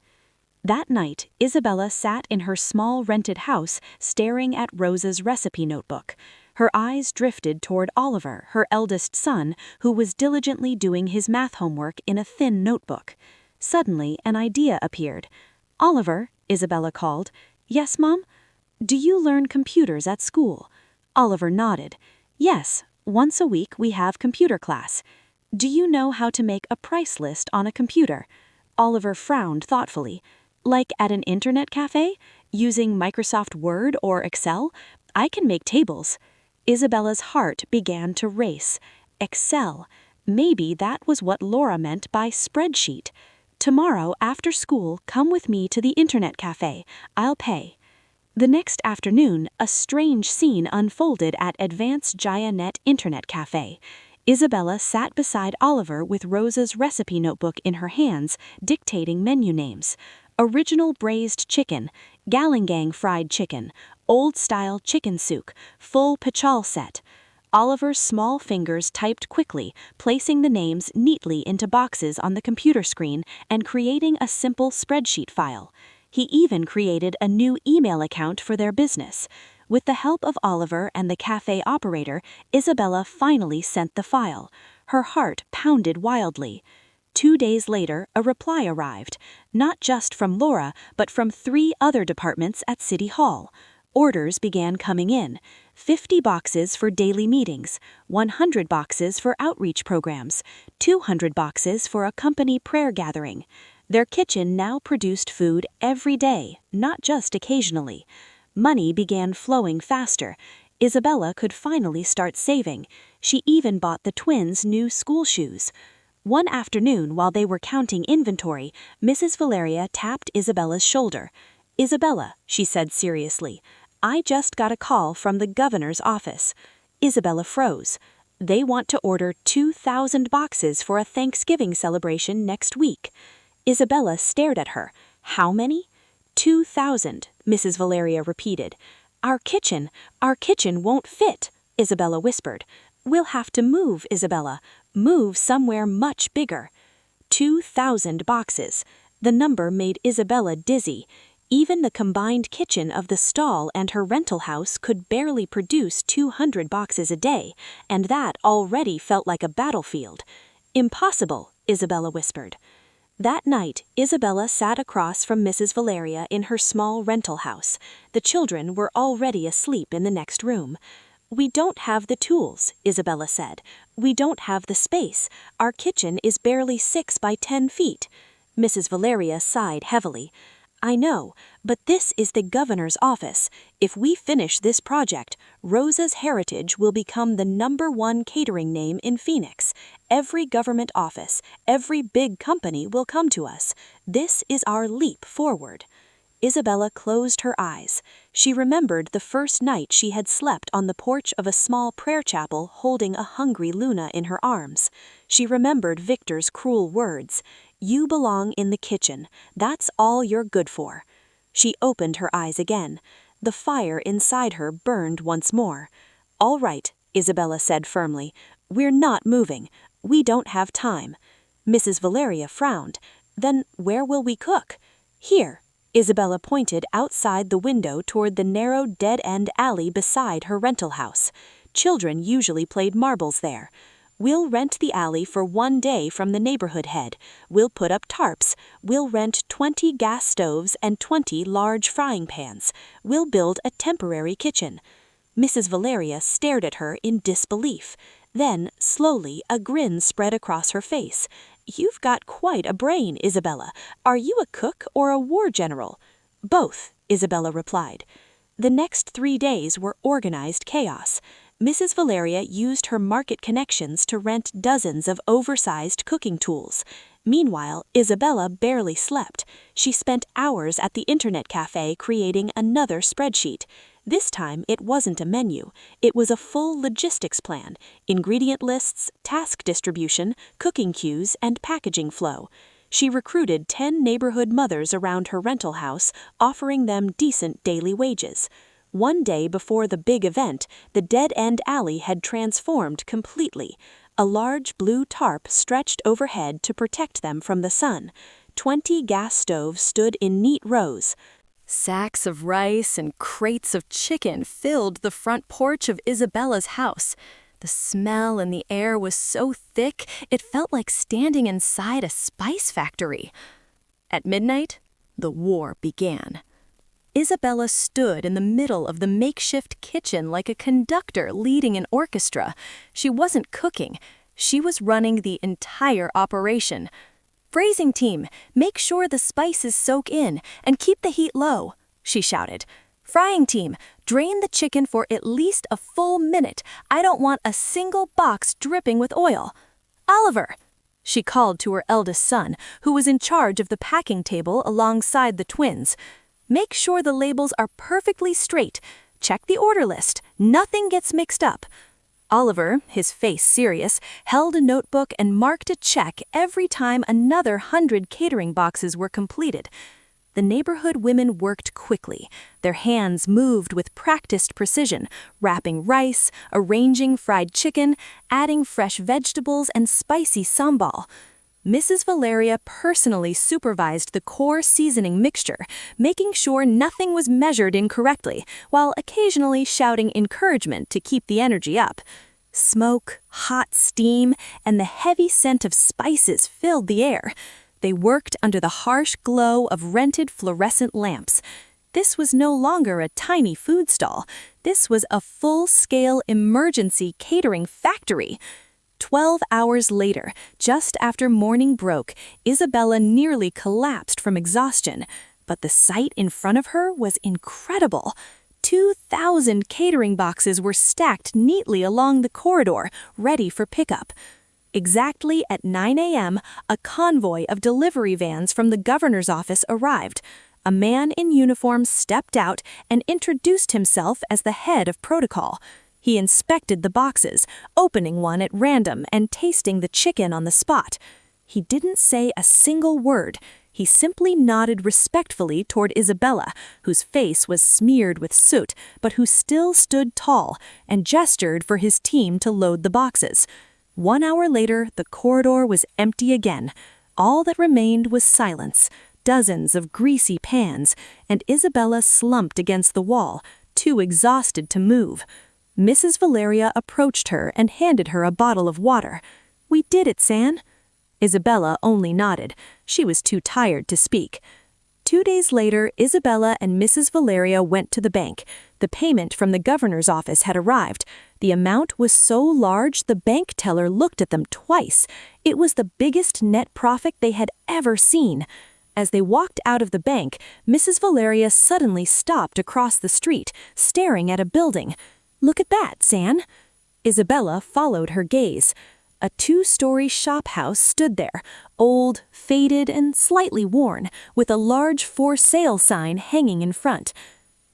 That night, Isabella sat in her small rented house staring at Rosa's recipe notebook. Her eyes drifted toward Oliver, her eldest son, who was diligently doing his math homework in a thin notebook. Suddenly, an idea appeared. "Oliver," Isabella called. "Yes, Mom?" "Do you learn computers at school?" Oliver nodded. "Yes, once a week we have computer class." "Do you know how to make a price list on a computer?" Oliver frowned thoughtfully. "Like at an internet cafe? Using Microsoft Word or Excel? I can make tables." Isabella's heart began to race. Excel. Maybe that was what Laura meant by spreadsheet. "Tomorrow, after school, come with me to the internet cafe. I'll pay." The next afternoon, a strange scene unfolded at Advanced Giant Internet Cafe. Isabella sat beside Oliver with Rosa's recipe notebook in her hands, dictating menu names. Original braised chicken, Galangang fried chicken, old-style chicken souk, full pachal set. Oliver's small fingers typed quickly, placing the names neatly into boxes on the computer screen and creating a simple spreadsheet file. He even created a new email account for their business. With the help of Oliver and the cafe operator, Isabella finally sent the file. Her heart pounded wildly. 2 days later, a reply arrived, not just from Laura, but from 3 other departments at City Hall. Orders began coming in. 50 boxes for daily meetings, 100 boxes for outreach programs, 200 boxes for a company prayer gathering. Their kitchen now produced food every day, not just occasionally. Money began flowing faster. Isabella could finally start saving. She even bought the twins new school shoes. One afternoon, while they were counting inventory, Mrs. Valeria tapped Isabella's shoulder. "Isabella," she said seriously, "I just got a call from the governor's office." Isabella froze. "They want to order 2,000 boxes for a Thanksgiving celebration next week." Isabella stared at her. "How many?" 2,000, Mrs. Valeria repeated. Our kitchen won't fit," Isabella whispered. "We'll have to move, Isabella. Move somewhere much bigger." 2,000 boxes. The number made Isabella dizzy. Even the combined kitchen of the stall and her rental house could barely produce 200 boxes a day, and that already felt like a battlefield. "Impossible," Isabella whispered. That night, Isabella sat across from Mrs. Valeria in her small rental house. The children were already asleep in the next room. "We don't have the tools," Isabella said. "We don't have the space. Our kitchen is barely 6 by 10 feet. Mrs. Valeria sighed heavily. "I know, but this is the governor's office. If we finish this project, Rosa's Heritage will become the #1 catering name in Phoenix. Every government office, every big company will come to us. This is our leap forward." Isabella closed her eyes. She remembered the first night she had slept on the porch of a small prayer chapel holding a hungry Luna in her arms. She remembered Victor's cruel words, "You belong in the kitchen. That's all you're good for." She opened her eyes again. The fire inside her burned once more. "All right," Isabella said firmly. "We're not moving. We don't have time." Mrs. Valeria frowned. "Then where will we cook?" "Here." Isabella pointed outside the window toward the narrow dead-end alley beside her rental house. Children usually played marbles there. We'll rent the alley for 1 day from the neighborhood head. We'll put up tarps. We'll rent 20 gas stoves and 20 large frying pans. We'll build a temporary kitchen. Mrs. Valeria stared at her in disbelief. Then, slowly, a grin spread across her face. "You've got quite a brain, Isabella. Are you a cook or a war general?" "Both," Isabella replied. The next 3 days were organized chaos. Mrs. Valeria used her market connections to rent dozens of oversized cooking tools. Meanwhile, Isabella barely slept. She spent hours at the internet cafe creating another spreadsheet. This time, it wasn't a menu. It was a full logistics plan: ingredient lists, task distribution, cooking queues, and packaging flow. She recruited 10 neighborhood mothers around her rental house, offering them decent daily wages. 1 day before the big event, the dead-end alley had transformed completely. A large blue tarp stretched overhead to protect them from the sun. 20 gas stoves stood in neat rows. Sacks of rice and crates of chicken filled the front porch of Isabella's house. The smell in the air was so thick, it felt like standing inside a spice factory. At midnight, the war began. Isabella stood in the middle of the makeshift kitchen like a conductor leading an orchestra. She wasn't cooking. She was running the entire operation. "Braising team, make sure the spices soak in and keep the heat low," she shouted. "Frying team, drain the chicken for at least a full minute. I don't want a single box dripping with oil. Oliver," she called to her eldest son, who was in charge of the packing table alongside the twins, "make sure the labels are perfectly straight. Check the order list. Nothing gets mixed up." Oliver, his face serious, held a notebook and marked a check every time another 100 catering boxes were completed. The neighborhood women worked quickly. Their hands moved with practiced precision, wrapping rice, arranging fried chicken, adding fresh vegetables, and spicy sambal. Mrs. Valeria personally supervised the core seasoning mixture, making sure nothing was measured incorrectly, while occasionally shouting encouragement to keep the energy up. Smoke, hot steam, and the heavy scent of spices filled the air. They worked under the harsh glow of rented fluorescent lamps. This was no longer a tiny food stall. This was a full-scale emergency catering factory. 12 hours later, just after morning broke, Isabella nearly collapsed from exhaustion. But the sight in front of her was incredible. 2,000 catering boxes were stacked neatly along the corridor, ready for pickup. Exactly at 9 a.m., a convoy of delivery vans from the governor's office arrived. A man in uniform stepped out and introduced himself as the head of protocol. He inspected the boxes, opening one at random and tasting the chicken on the spot. He didn't say a single word. He simply nodded respectfully toward Isabella, whose face was smeared with soot, but who still stood tall, and gestured for his team to load the boxes. 1 hour later, the corridor was empty again. All that remained was silence, dozens of greasy pans, and Isabella slumped against the wall, too exhausted to move. Mrs. Valeria approached her and handed her a bottle of water. "We did it, San." Isabella only nodded. She was too tired to speak. 2 days later, Isabella and Mrs. Valeria went to the bank. The payment from the governor's office had arrived. The amount was so large the bank teller looked at them twice. It was the biggest net profit they had ever seen. As they walked out of the bank, Mrs. Valeria suddenly stopped across the street, staring at a building. "Look at that, San." Isabella followed her gaze. A 2-story shop house stood there, old, faded, and slightly worn, with a large for sale sign hanging in front.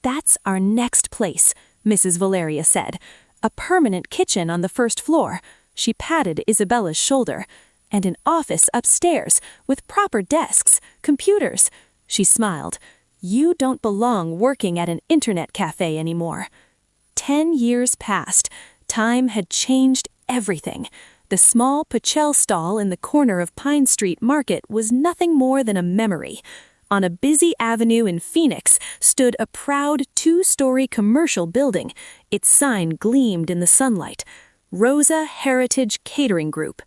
"That's our next place," Mrs. Valeria said. "A permanent kitchen on the first floor." She patted Isabella's shoulder. "And an office upstairs, with proper desks, computers." She smiled. "You don't belong working at an internet cafe anymore." 10 years passed. Time had changed everything. The small Pachel stall in the corner of Pine Street Market was nothing more than a memory. On a busy avenue in Phoenix stood a proud two-story commercial building. Its sign gleamed in the sunlight. Rosa Heritage Catering Group.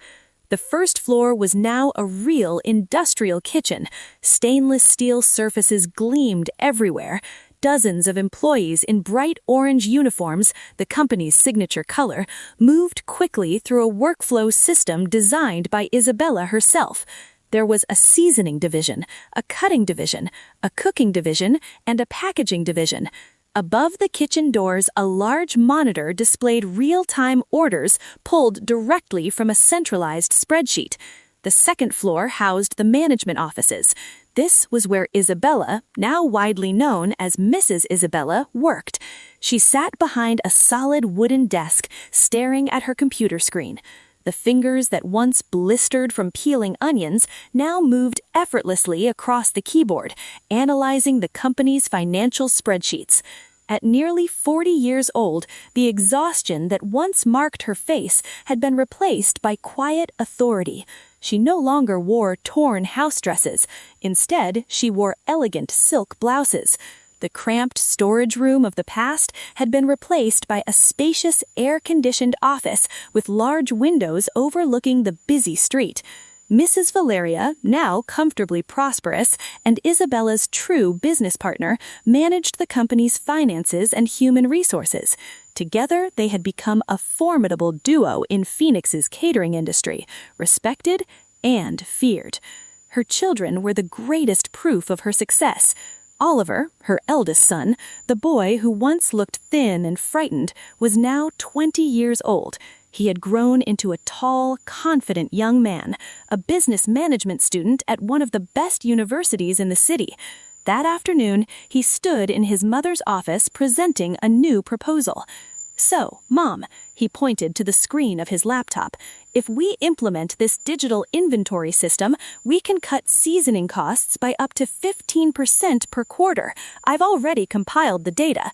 The first floor was now a real industrial kitchen. Stainless steel surfaces gleamed everywhere. Dozens of employees in bright orange uniforms, the company's signature color, moved quickly through a workflow system designed by Isabella herself. There was a seasoning division, a cutting division, a cooking division, and a packaging division. Above the kitchen doors, a large monitor displayed real-time orders pulled directly from a centralized spreadsheet. The second floor housed the management offices. This was where Isabella, now widely known as Mrs. Isabella, worked. She sat behind a solid wooden desk, staring at her computer screen. The fingers that once blistered from peeling onions now moved effortlessly across the keyboard, analyzing the company's financial spreadsheets. At nearly 40 years old, the exhaustion that once marked her face had been replaced by quiet authority. She no longer wore torn house dresses. Instead, she wore elegant silk blouses. The cramped storage room of the past had been replaced by a spacious, air-conditioned office with large windows overlooking the busy street. Mrs. Valeria, now comfortably prosperous, and Isabella's true business partner, managed the company's finances and human resources. Together, they had become a formidable duo in Phoenix's catering industry, respected and feared. Her children were the greatest proof of her success. Oliver, her eldest son, the boy who once looked thin and frightened, was now 20 years old. He had grown into a tall, confident young man, a business management student at one of the best universities in the city. That afternoon, he stood in his mother's office presenting a new proposal. "So, Mom," he pointed to the screen of his laptop, "if we implement this digital inventory system, we can cut seasoning costs by up to 15% per quarter. I've already compiled the data."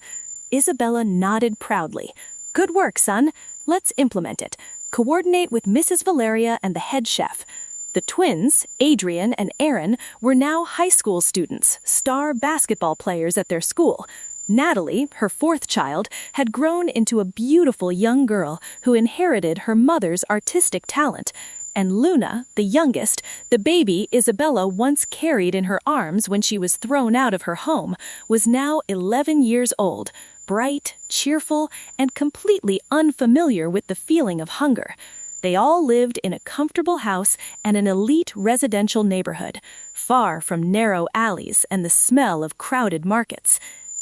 Isabella nodded proudly. "Good work, son. Let's implement it. Coordinate with Mrs. Valeria and the head chef." The twins, Adrian and Aaron, were now high school students, star basketball players at their school. Natalie, her fourth child, had grown into a beautiful young girl who inherited her mother's artistic talent. And Luna, the youngest, the baby Isabella once carried in her arms when she was thrown out of her home, was now 11 years old, bright, cheerful, and completely unfamiliar with the feeling of hunger. They all lived in a comfortable house and an elite residential neighborhood, far from narrow alleys and the smell of crowded markets.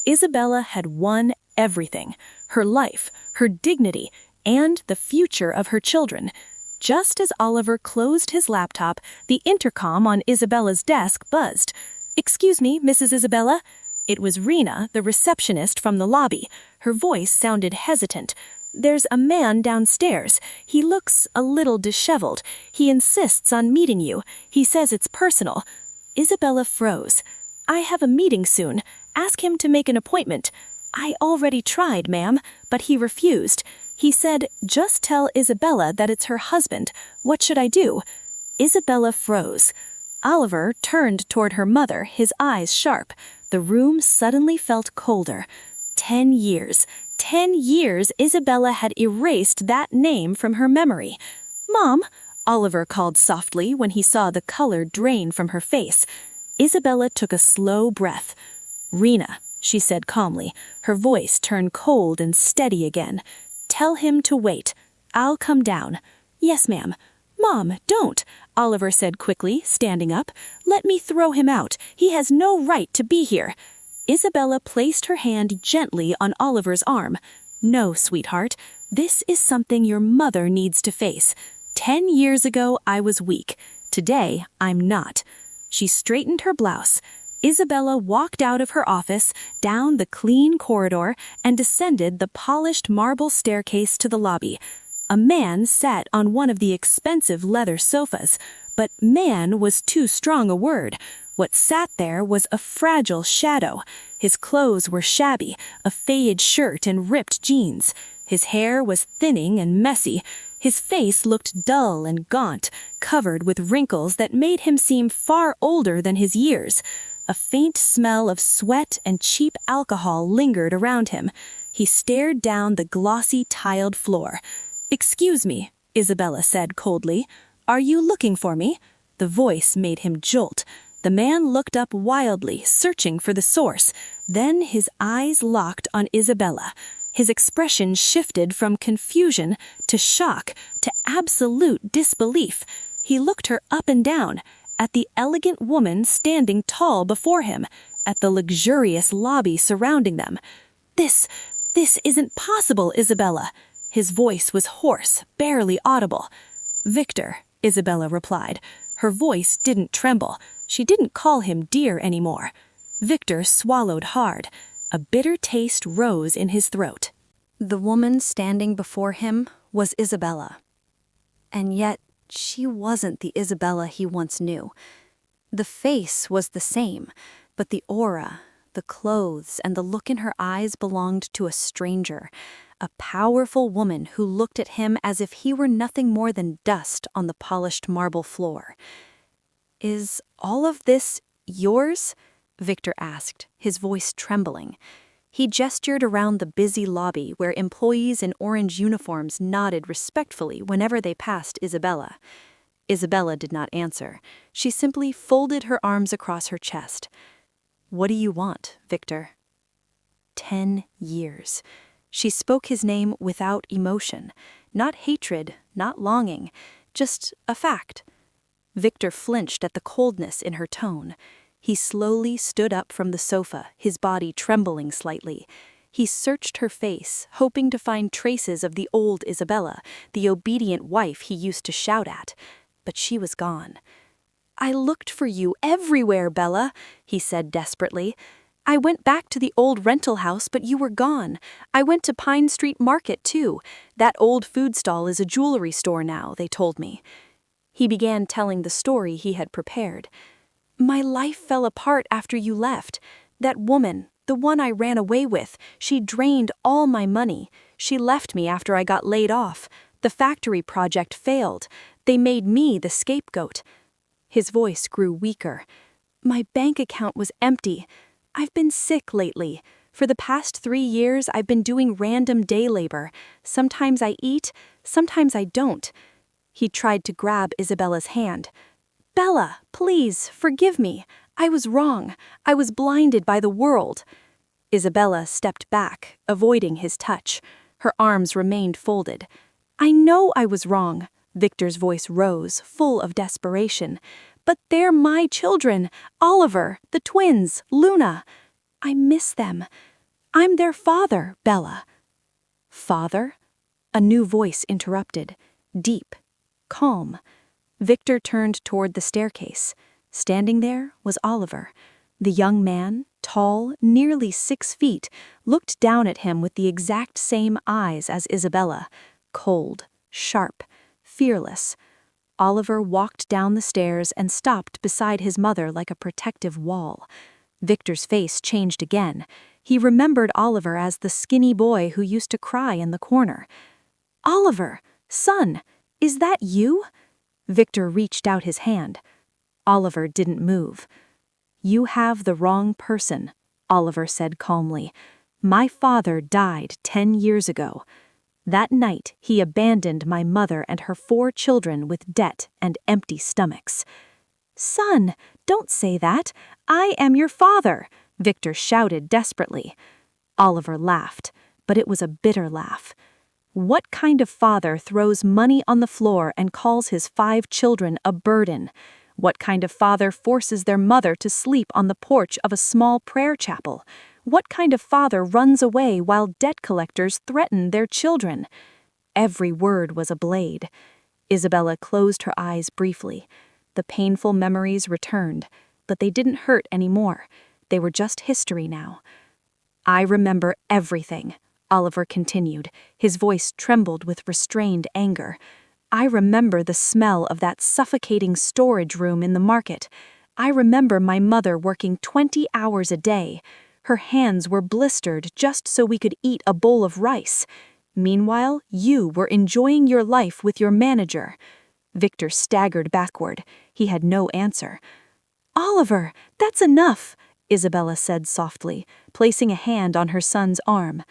Isabella had won everything: her life, her dignity, and the future of her children. Just as Oliver closed his laptop, the intercom on Isabella's desk buzzed. "Excuse me, Mrs. Isabella?" It was Rena, the receptionist from the lobby. Her voice sounded hesitant. "There's a man downstairs. He looks a little disheveled. He insists on meeting you. He says it's personal." Isabella froze. "I have a meeting soon. Ask him to make an appointment." "I already tried, ma'am, but he refused. He said, just tell Isabella that it's her husband. What should I do?" Isabella froze. Oliver turned toward her mother, his eyes sharp. The room suddenly felt colder. 10 years. 10 years Isabella had erased that name from her memory. "Mom," Oliver called softly when he saw the color drain from her face. Isabella took a slow breath. "Rena," she said calmly, her voice turned cold and steady again. "Tell him to wait. I'll come down." "Yes, ma'am." "Mom, don't," Oliver said quickly, standing up. "Let me throw him out. He has no right to be here." Isabella placed her hand gently on Oliver's arm. "No, sweetheart. This is something your mother needs to face. 10 years ago, I was weak. Today, I'm not." She straightened her blouse. Isabella walked out of her office, down the clean corridor, and descended the polished marble staircase to the lobby. A man sat on one of the expensive leather sofas, but man was too strong a word. What sat there was a fragile shadow. His clothes were shabby, a faded shirt and ripped jeans. His hair was thinning and messy. His face looked dull and gaunt, covered with wrinkles that made him seem far older than his years. A faint smell of sweat and cheap alcohol lingered around him. He stared down the glossy tiled floor. "Excuse me," Isabella said coldly. "Are you looking for me?" The voice made him jolt. The man looked up wildly, searching for the source. Then his eyes locked on Isabella. His expression shifted from confusion to shock to absolute disbelief. He looked her up and down, at the elegant woman standing tall before him, at the luxurious lobby surrounding them. This isn't possible, Isabella." His voice was hoarse, barely audible. "Victor," Isabella replied. Her voice didn't tremble. She didn't call him dear anymore. Victor swallowed hard. A bitter taste rose in his throat. The woman standing before him was Isabella. And yet, she wasn't the Isabella he once knew. The face was the same, but the aura, the clothes, and the look in her eyes belonged to a stranger, a powerful woman who looked at him as if he were nothing more than dust on the polished marble floor. "Is all of this yours?" Victor asked, his voice trembling. He gestured around the busy lobby where employees in orange uniforms nodded respectfully whenever they passed Isabella. Isabella did not answer. She simply folded her arms across her chest. "What do you want, Victor?" 10 years. She spoke his name without emotion, not hatred, not longing, just a fact. Victor flinched at the coldness in her tone. He slowly stood up from the sofa, his body trembling slightly. He searched her face, hoping to find traces of the old Isabella, the obedient wife he used to shout at. But she was gone. "I looked for you everywhere, Bella," he said desperately. "I went back to the old rental house, but you were gone. I went to Pine Street Market, too. That old food stall is a jewelry store now, they told me." He began telling the story he had prepared. "My life fell apart after you left. That woman, the one I ran away with, she drained all my money. She left me after I got laid off. The factory project failed. They made me the scapegoat." His voice grew weaker. "My bank account was empty. I've been sick lately. For the past 3 years, I've been doing random day labor. Sometimes I eat, sometimes I don't." He tried to grab Isabella's hand. "Bella, please, forgive me. I was wrong. I was blinded by the world." Isabella stepped back, avoiding his touch. Her arms remained folded. "I know I was wrong." Victor's voice rose, full of desperation. "But they're my children. Oliver, the twins, Luna. I miss them. I'm their father, Bella." "Father?" A new voice interrupted, deep, calm. Victor turned toward the staircase. Standing there was Oliver. The young man, tall, nearly 6 feet, looked down at him with the exact same eyes as Isabella, cold, sharp, fearless. Oliver walked down the stairs and stopped beside his mother like a protective wall. Victor's face changed again. He remembered Oliver as the skinny boy who used to cry in the corner. "Oliver, son, is that you?" Victor reached out his hand. Oliver didn't move. "You have the wrong person," Oliver said calmly. "My father died 10 years ago. That night, he abandoned my mother and her 4 children with debt and empty stomachs." "Son, don't say that. I am your father," Victor shouted desperately. Oliver laughed, but it was a bitter laugh. What kind of father throws money on the floor and calls his 5 children a burden? What kind of father forces their mother to sleep on the porch of a small prayer chapel? What kind of father runs away while debt collectors threaten their children? Every word was a blade. Isabella closed her eyes briefly. The painful memories returned, but they didn't hurt anymore. They were just history now. "I remember everything," Oliver continued. His voice trembled with restrained anger. "I remember the smell of that suffocating storage room in the market. I remember my mother working 20 hours a day. Her hands were blistered just so we could eat a bowl of rice. Meanwhile, you were enjoying your life with your manager." Victor staggered backward. He had no answer. Oliver, that's enough, Isabella said softly, placing a hand on her son's arm.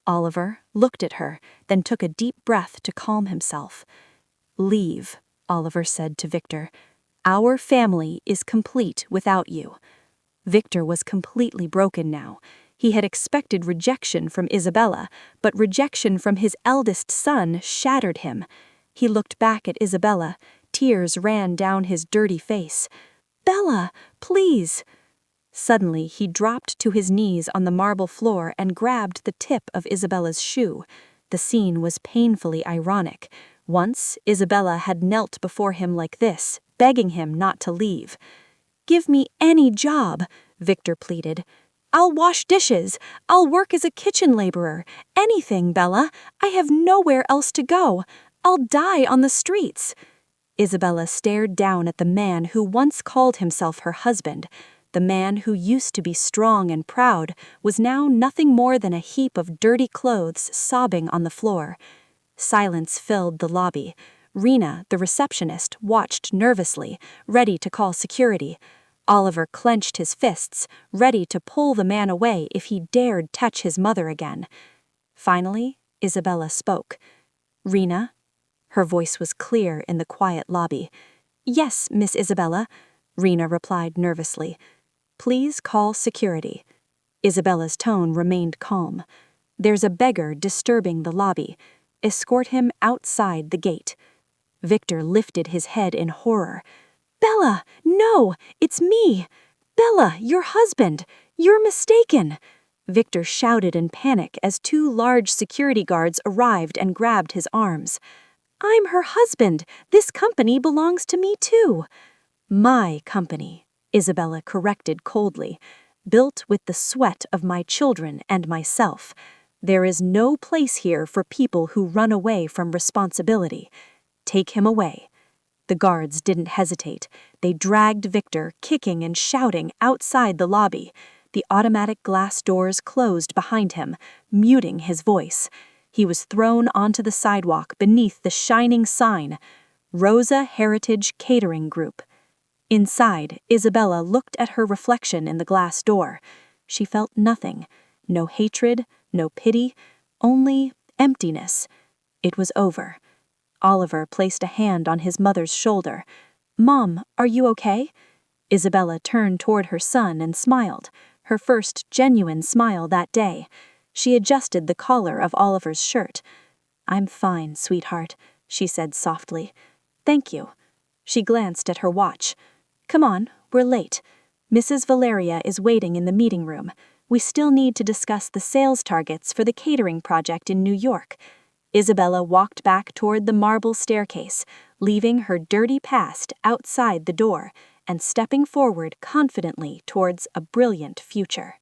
Oliver looked at her, then took a deep breath to calm himself. Leave, Oliver said to Victor. Our family is complete without you. Victor was completely broken now. He had expected rejection from Isabella, but rejection from his eldest son shattered him. He looked back at Isabella. Tears ran down his dirty face. Bella, please. Suddenly, he dropped to his knees on the marble floor and grabbed the tip of Isabella's shoe. The scene was painfully ironic. Once, Isabella had knelt before him like this, begging him not to leave. Give me any job, Victor pleaded. I'll wash dishes. I'll work as a kitchen laborer. Anything, Bella. I have nowhere else to go. I'll die on the streets. Isabella stared down at the man who once called himself her husband. The man who used to be strong and proud was now nothing more than a heap of dirty clothes sobbing on the floor. Silence filled the lobby. Rena, the receptionist, watched nervously, ready to call security. Oliver clenched his fists, ready to pull the man away if he dared touch his mother again. Finally, Isabella spoke. Rena? Her voice was clear in the quiet lobby. Yes, Miss Isabella, Rena replied nervously. Please call security. Isabella's tone remained calm. There's a beggar disturbing the lobby. Escort him outside the gate. Victor lifted his head in horror. Bella, no, it's me. Bella, your husband. You're mistaken. Victor shouted in panic as two large security guards arrived and grabbed his arms. I'm her husband. This company belongs to me too. My company, Isabella corrected coldly, built with the sweat of my children and myself. There is no place here for people who run away from responsibility. Take him away. The guards didn't hesitate. They dragged Victor, kicking and shouting, outside the lobby. The automatic glass doors closed behind him, muting his voice. He was thrown onto the sidewalk beneath the shining sign, Rosa Heritage Catering Group. Inside, Isabella looked at her reflection in the glass door. She felt nothing. No hatred, no pity, only emptiness. It was over. Oliver placed a hand on his mother's shoulder. Mom, are you okay? Isabella turned toward her son and smiled, her first genuine smile that day. She adjusted the collar of Oliver's shirt. I'm fine, sweetheart, she said softly. Thank you. She glanced at her watch. Come on, we're late. Mrs. Valeria is waiting in the meeting room. We still need to discuss the sales targets for the catering project in New York. Isabella walked back toward the marble staircase, leaving her dirty past outside the door and stepping forward confidently towards a brilliant future.